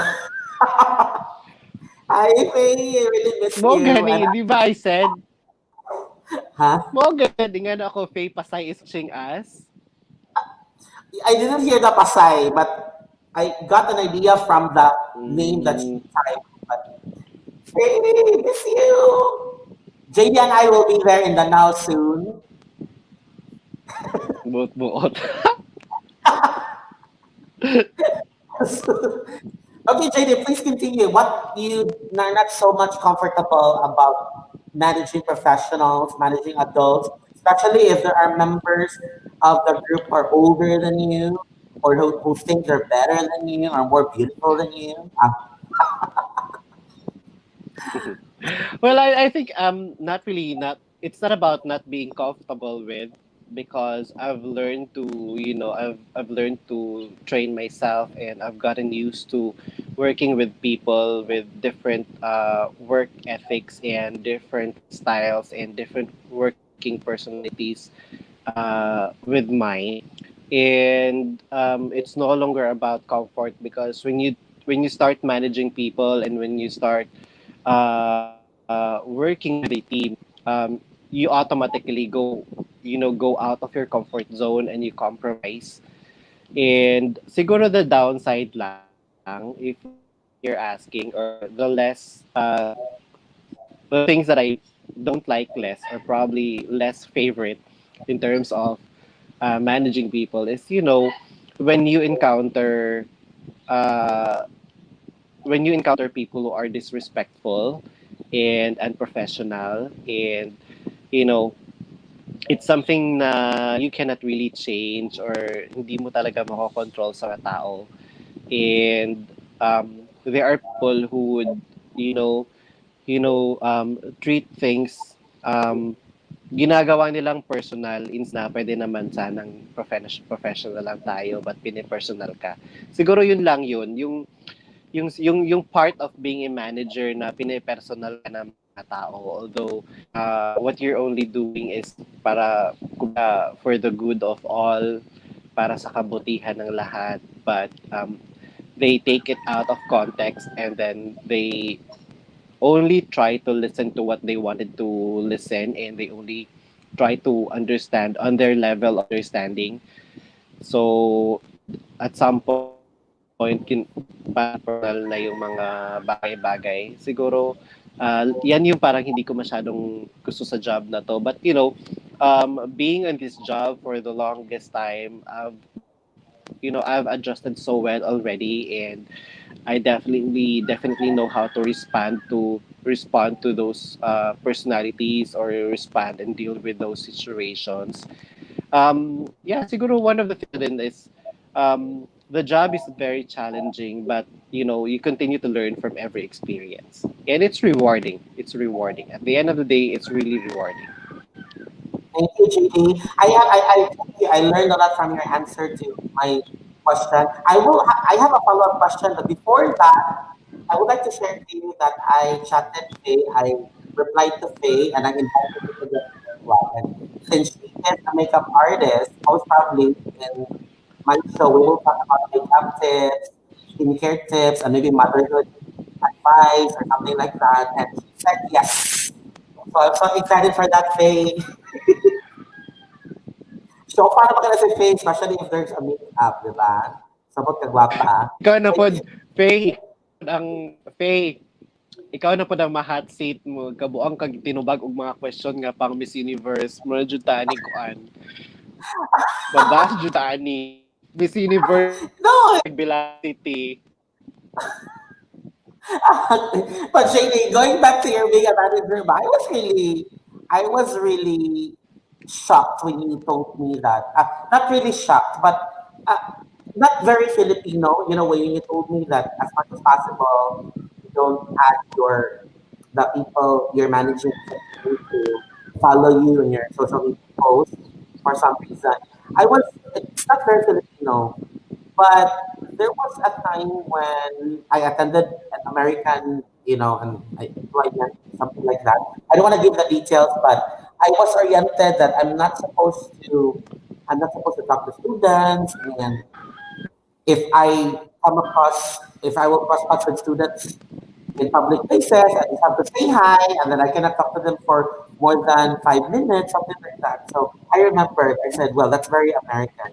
hi Faye, I really miss
Mo
you.
gani,
And
di ba I said?
huh?
Mo gani nga na ako Faye Pasay is watching us.
I didn't hear the Pasay, but I got an idea from the name that she
Mm,
typed. But Faye, miss you. JD and I will be there in the Now soon.
buot-buot.
Okay, JD, please continue. What you are not so much comfortable about managing professionals, managing adults, especially if there are members of the group who are older than you, or who think they're better than you, or more beautiful than you.
Well, I think not really not it's not about not being comfortable with, because I've learned to I've learned to train myself, and I've gotten used to working with people with different work ethics and different styles and different working personalities with mine. And it's no longer about comfort, because when you start managing people and when you start working with a team, you automatically go out of your comfort zone and you compromise. And siguro the downside lang, if you're asking, or the less the things that I don't like less, or probably less favorite in terms of managing people, is when you encounter uh, people who are disrespectful and unprofessional. And you know it's something na you cannot really change, or hindi mo talaga makokontrol sa mga tao. And there are people who would you know treat things ginagawa nilang personal, na pwede naman sanang professional lang tayo, but pinipersonal ka. Siguro yun lang yun, yung part of being a manager na pinipersonal ka ng mga tao, although what you're only doing is para for the good of all, para sa kabutihan ng lahat. But they take it out of context, and then they only try to listen to what they wanted to listen, and they only try to understand on their level of understanding. So at some point, parang personal na yung mga bagay-bagay. Siguro, yan yung parang hindi ko masyadong gusto sa job na to. But, being in this job for the longest time, I've adjusted so well already. And I definitely know how to respond to those personalities or respond and deal with those situations. Yeah, siguro one of the things din is the job is very challenging, but you continue to learn from every experience, and it's rewarding. It's rewarding. At the end of the day, it's really rewarding.
Thank you, JD. Thank you. I learned a lot from your answer to my question. I have a follow-up question, but before that, I would like to share to you that I chatted Faye, I replied to Faye, and I invited her to the show as well. And since she is a makeup artist, most probably in my show, we will talk about makeup tips, skincare tips, and maybe motherhood advice or something like that. And she said yes. So I'm so excited for that, Faye. So, paano ba ka na si Faye, especially if there's a makeup, di ba? Sabot ka gwapa.
Ikaw na pod, Faye, ikaw na pod ang Faye. Ikaw na pod ang ma-hot seat mo. Kabuang kag tinubag og mga question nga pang Miss Universe. Mura jud ta ni kuan. Babas jud ta ni Miss Universe
No,
velocity.
but Shady, going back to your being a manager, I was really shocked when you told me that. Not really shocked, but uh, not very Filipino. You know, when you told me that as much as possible, you don't add the people you're managing to follow you in your social media posts for some reason. It's not very Filipino. But there was a time when I attended an American, an employment, something like that. I don't want to give the details, but I was oriented that I'm not supposed to talk to students, and if I will cross paths with students in public places, I just have to say hi, and then I cannot talk to them for more than 5 minutes, something like that. So I remembered, I said, well, that's very American.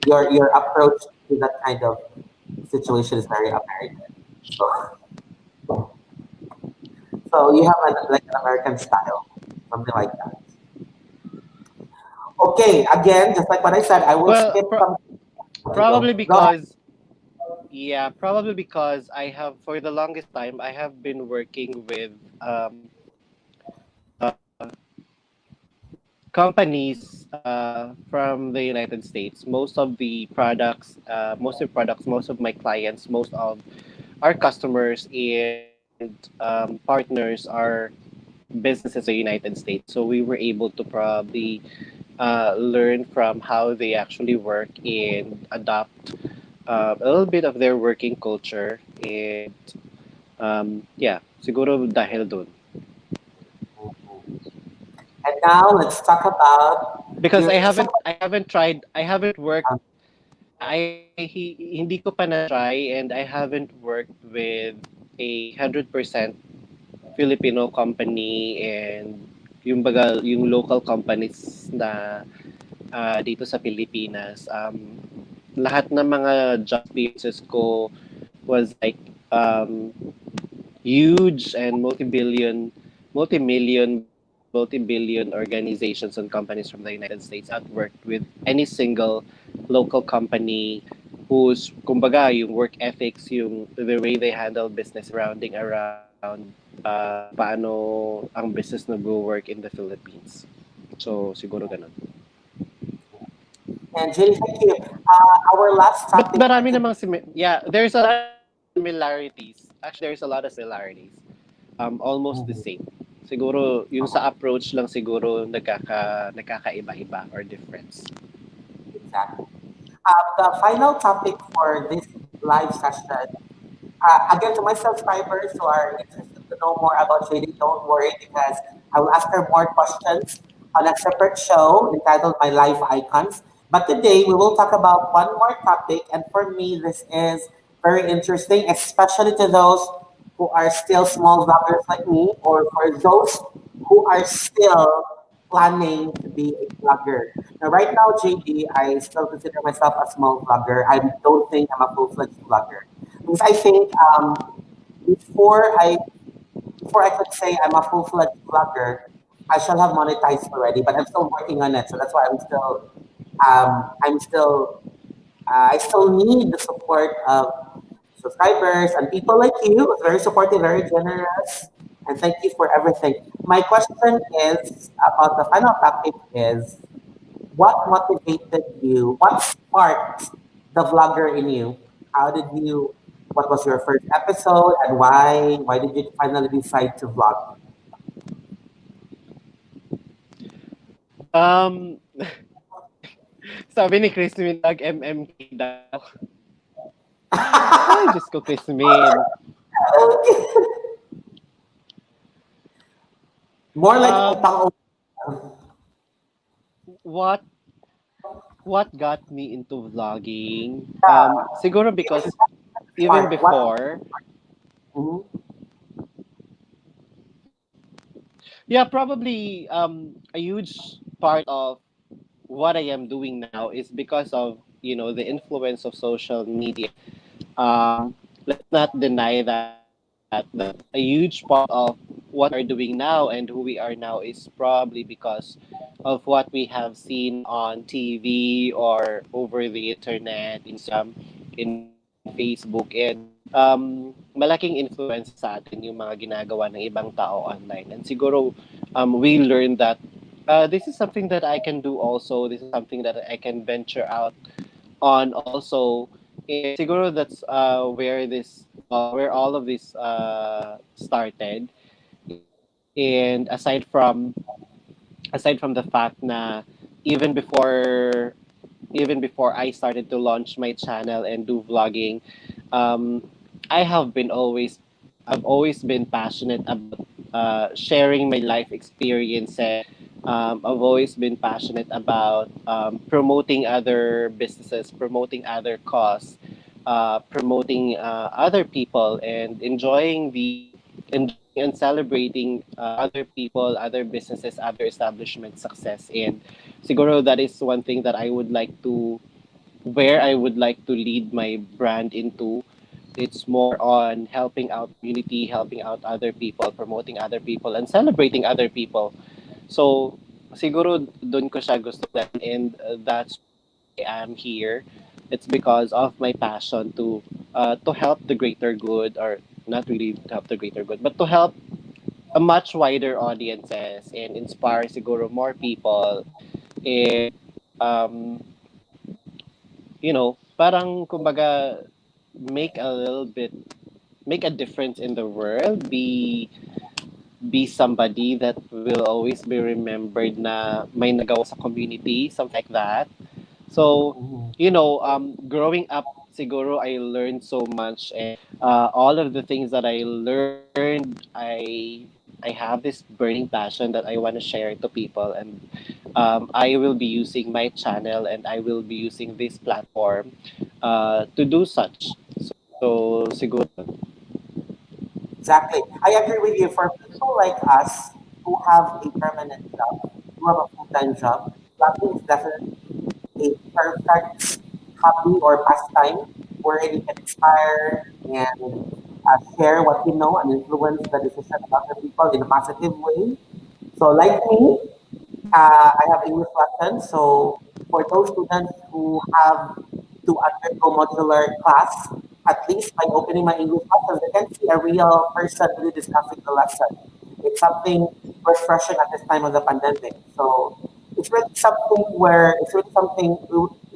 Your approach to that kind of situation is very American. So, so you have like an American style, something like that. Okay, again, just like what I said, I will
Well,
skip some. Okay,
probably
go ahead.
because yeah, probably because I have for the longest time I have been working with uh, companies from the United States. Most of my clients, most of our customers and partners are businesses in the United States. So we were able to probably learn from how they actually work and adopt a little bit of their working culture. And yeah, siguro dahil dun.
And now let's talk about
Because
your.
I haven't worked, hindi ko pa na-try and I haven't worked with 100% Filipino company and yung local companies na dito sa Pilipinas. Lahat ng mga job experiences ko was like huge and multi-million organizations and companies from the United States. I've worked with any single local company whose, kumbaga, yung work ethics, yung the way they handle business surrounding around paano ang business nag-work in the Philippines. So, siguro ganun.
And Jill, thank you. Our last
But
topic for
marami
today.
namang yeah, there's a lot of similarities. Actually, there's a lot of similarities. Almost the
Mhm,
same. Siguro yung sa approach lang siguro nagkakaiba-iba or difference.
exactly. The final topic for this live session. Again, to my subscribers who are interested to know more about trading, don't worry because I will ask her more questions on a separate show entitled My Life Icons. But today we will talk about one more topic, and for me, this is very interesting, especially to those who are still small vloggers like me, or for those who are still planning to be a vlogger. Now, right now, JD, I still consider myself a small vlogger. I don't think I'm a full-fledged vlogger because I think before I before I could say I'm a full-fledged vlogger, I shall have monetized already. But I'm still working on it, so that's why I still need the support of subscribers and people like you. It's very supportive, very generous, and thank you for everything. My question is about the final topic is what motivated you? What sparked the vlogger in you? How did you? What was your first episode and why? Why did you finally decide to vlog?
Um, sabi ni Chrismin, nag-MMK daw. Ay, Diyos ko, Chrismin.
More like
Um,
utang.
what what got me into vlogging? Siguro because even
Spark. What?
before,
Mhm.
yeah, probably a huge part of what I am doing now is because of the influence of social media. Let's not deny that a huge part of what we are doing now and who we are now is probably because of what we have seen on TV or over the internet, Instagram, in Facebook, and malaking influence sa atin yung mga ginagawa ng ibang tao online. And siguro we learned that this is something that I can do also. This is something that I can venture out on also. And siguro that's where all of this started. And aside from the fact na even before even before I started to launch my channel and do vlogging, um, I've always been passionate about sharing my life experiences. I've always been passionate about promoting other businesses, promoting other cause, promoting other people, and enjoying and celebrating other people, other businesses, other establishment success. And siguro that is one thing that I would like to where I would like to lead my brand into. It's more on helping out community, helping out other people, promoting other people, and celebrating other people. So, siguro dun ko siya gusto din, and that's why I'm here. It's because of my passion to help the greater good, or not really to help the greater good, but to help a much wider audiences and inspire siguro more people and um, parang kumbaga make a little bit make a difference in the world, be somebody that will always be remembered na may nagawa sa community, something like that. So,
Mhm.
growing up, siguro I learned so much, and all of the things that I learned, I have this burning passion that I want to share to people, and I will be using my channel and I will be using this platform to do such. So, siguro.
Exactly. I agree with you. For people like us who have a permanent job, who have a full-time job, blogging is definitely a perfect hobby or pastime where you can inspire and share what you know and influence the decision of other people in a positive way. So, like me, I have English lessons. So, for those students who have to undergo modular class, at least by opening my English lessons, they can see a real person really discussing the lesson. It's something refreshing at this time of the pandemic. So, it's really something,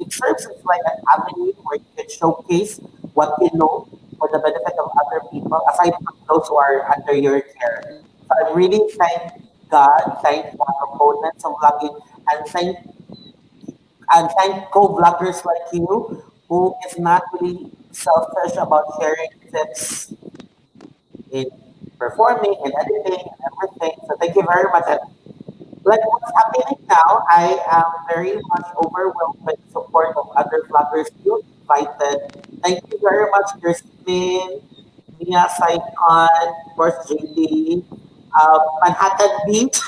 it serves as like an avenue where you can showcase what you know for the benefit of other people, aside from those who are under your care. So I really thank God, thank the proponents of vlogging, and thank co-vloggers like you who is not really selfish about sharing tips in performing and editing and everything. So thank you very much. And like what's happening now, I am very much overwhelmed by the support of other vloggers you invited. Thank you very much, Christine, Mia Saikon, of course, JD, Manhattan Beach,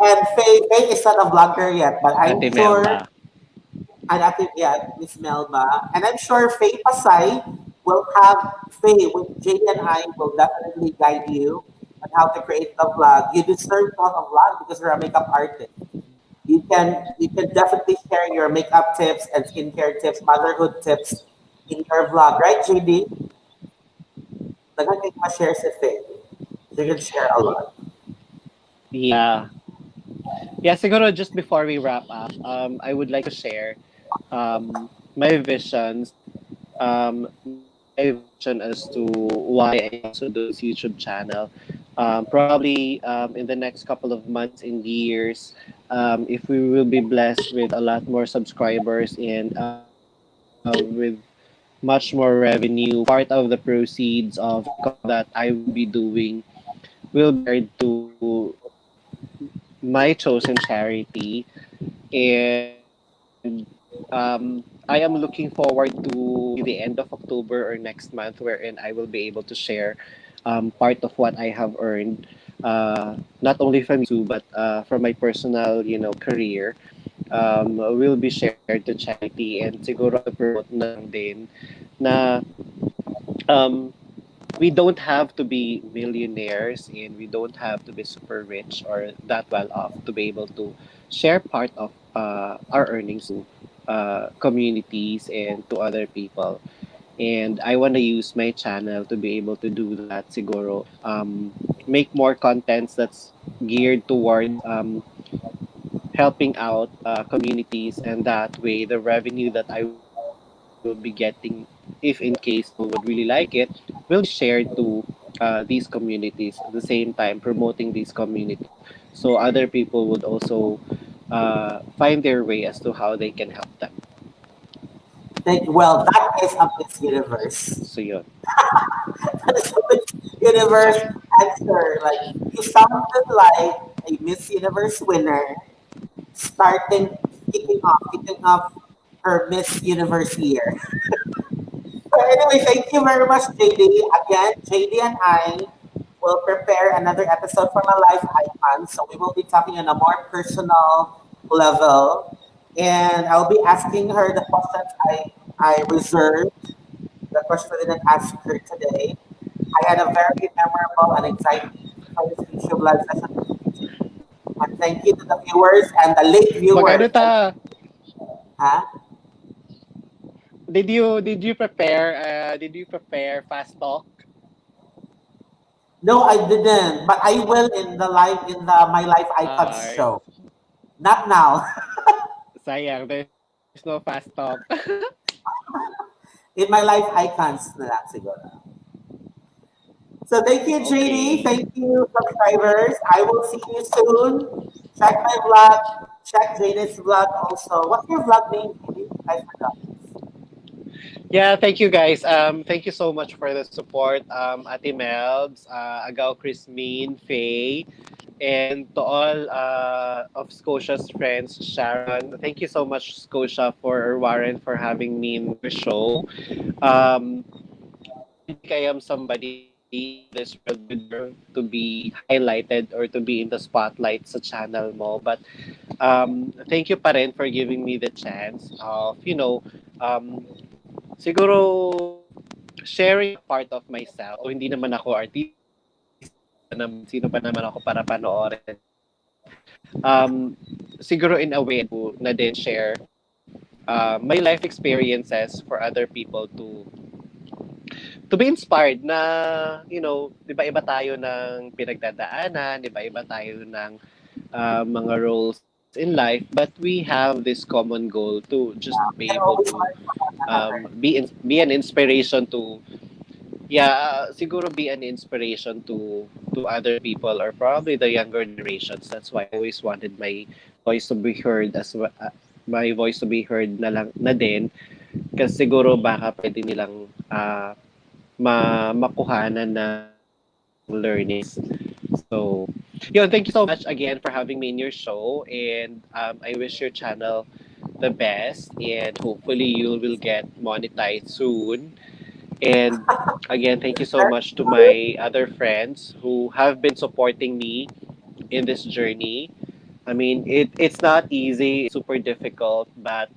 and Faye. Faye is not a vlogger yet, but I'm
Ate
sure,
Melba.
and I think, yeah, Miss Melba, and I'm sure Faye Pasay will have, Faye, with Jay and I will definitely guide you on how to create the vlog. You deserve to have a vlog because you're a makeup artist. You can definitely share your makeup tips and skincare tips, motherhood tips in your vlog, right, JD? Daghang kay ma-share si Faye. So you can share a lot.
Yeah. Yeah, siguro just before we wrap up, I would like to share my visions, my vision as to why I also do this YouTube channel. Probably in the next couple of months and years, if we will be blessed with a lot more subscribers and with much more revenue, part of the proceeds of the content that I will be doing will be shared to my chosen charity. And I am looking forward to the end of October or next month, wherein I will be able to share part of what I have earned, not only from YouTube but from my personal, career. Will be shared to charity, and siguro to promote na lang din na um, we don't have to be millionaires and we don't have to be super rich or that well off to be able to share part of our earnings to communities and to other people. And I want to use my channel to be able to do that. Siguro, make more contents that's geared towards helping out communities, and that way the revenue that I will be getting, if in case people would really like it, will be shared to these communities, at the same time promoting these communities, so other people would also find their way as to how they can help them.
Thank you. Well, that is a Miss Universe.
So yun.
That is a Miss Universe answer. Like you sounded like a Miss Universe winner starting kicking off her Miss Universe year. So anyway, thank you very much, JD. Again, JD and I will prepare another episode for my life icon. So we will be talking on a more personal level. And I'll be asking her the questions I reserved, the question I didn't ask her today. I had a very memorable and exciting first YouTube live session with you, JD. And thank you to the viewers and the late
Magano
viewers.
ta?
Huh?
Did you prepare fast talk?
No, I didn't, but I will in the live in the My Life Icons
Alright.
show. Not now.
Sayang, there's no fast talk.
In My Life Icons na lang siguro. So thank you, JD.
Okay.
Thank you, subscribers. I will see you soon. Check my vlog. Check JD's vlog also. What's your vlog name, JD? I forgot.
Yeah, thank you guys. Thank you so much for the support, Ate Melbs, Agaw Chrismine, Faye, and to all of Scotia's friends, Sharon. Thank you so much, Scotia, or Warren, for having me in their show. I don't think I am somebody in this world who deserve to be highlighted or to be in the spotlight sa channel mo. But thank you pa rin for giving me the chance of, siguro sharing a part of myself. O hindi naman ako artista, sino pa naman ako para panoorin. Siguro in a way na din share my life experiences for other people to be inspired na, 'di ba iba tayo ng pinagdadaanan, 'di ba iba tayo ng mga roles in life, but we have this common goal to just be
We can
able
always
to
learn from one another.
be an inspiration to, yeah, siguro be an inspiration to other people or probably the younger generations. That's why I always wanted voice to be heard my voice to be heard na lang na din, kasi siguro baka pwede nilang makuhanan ng learnings. So, yun, thank you so much again for having me in your show, and I wish your channel the best, and hopefully you will get monetized soon. And again, thank you so much to my other friends who have been supporting me in this journey. I mean, it's not easy, it's super difficult, but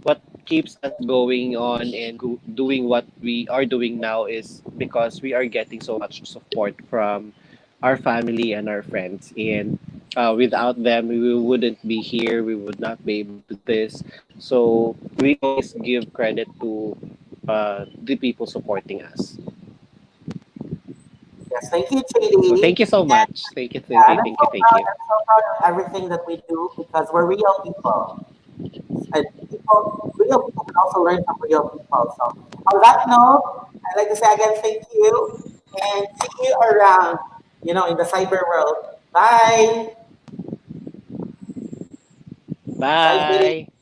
what keeps us going on and doing what we are doing now is because we are getting so much support from our family and our friends. And Without them, we wouldn't be here. We would not be able to do this. So we always give credit to the people supporting us.
Yes, thank you,
So
JD.
thank you so
And
much. Thank you,
yeah, and
Cindy. Thank you. Thank you.
I'm so proud of everything that we do because we're real people. And real people can also learn from real people. So on that note, I'd like to say again, thank you and see you around, in the cyber world. Bye. Bye,
Bye.
JD.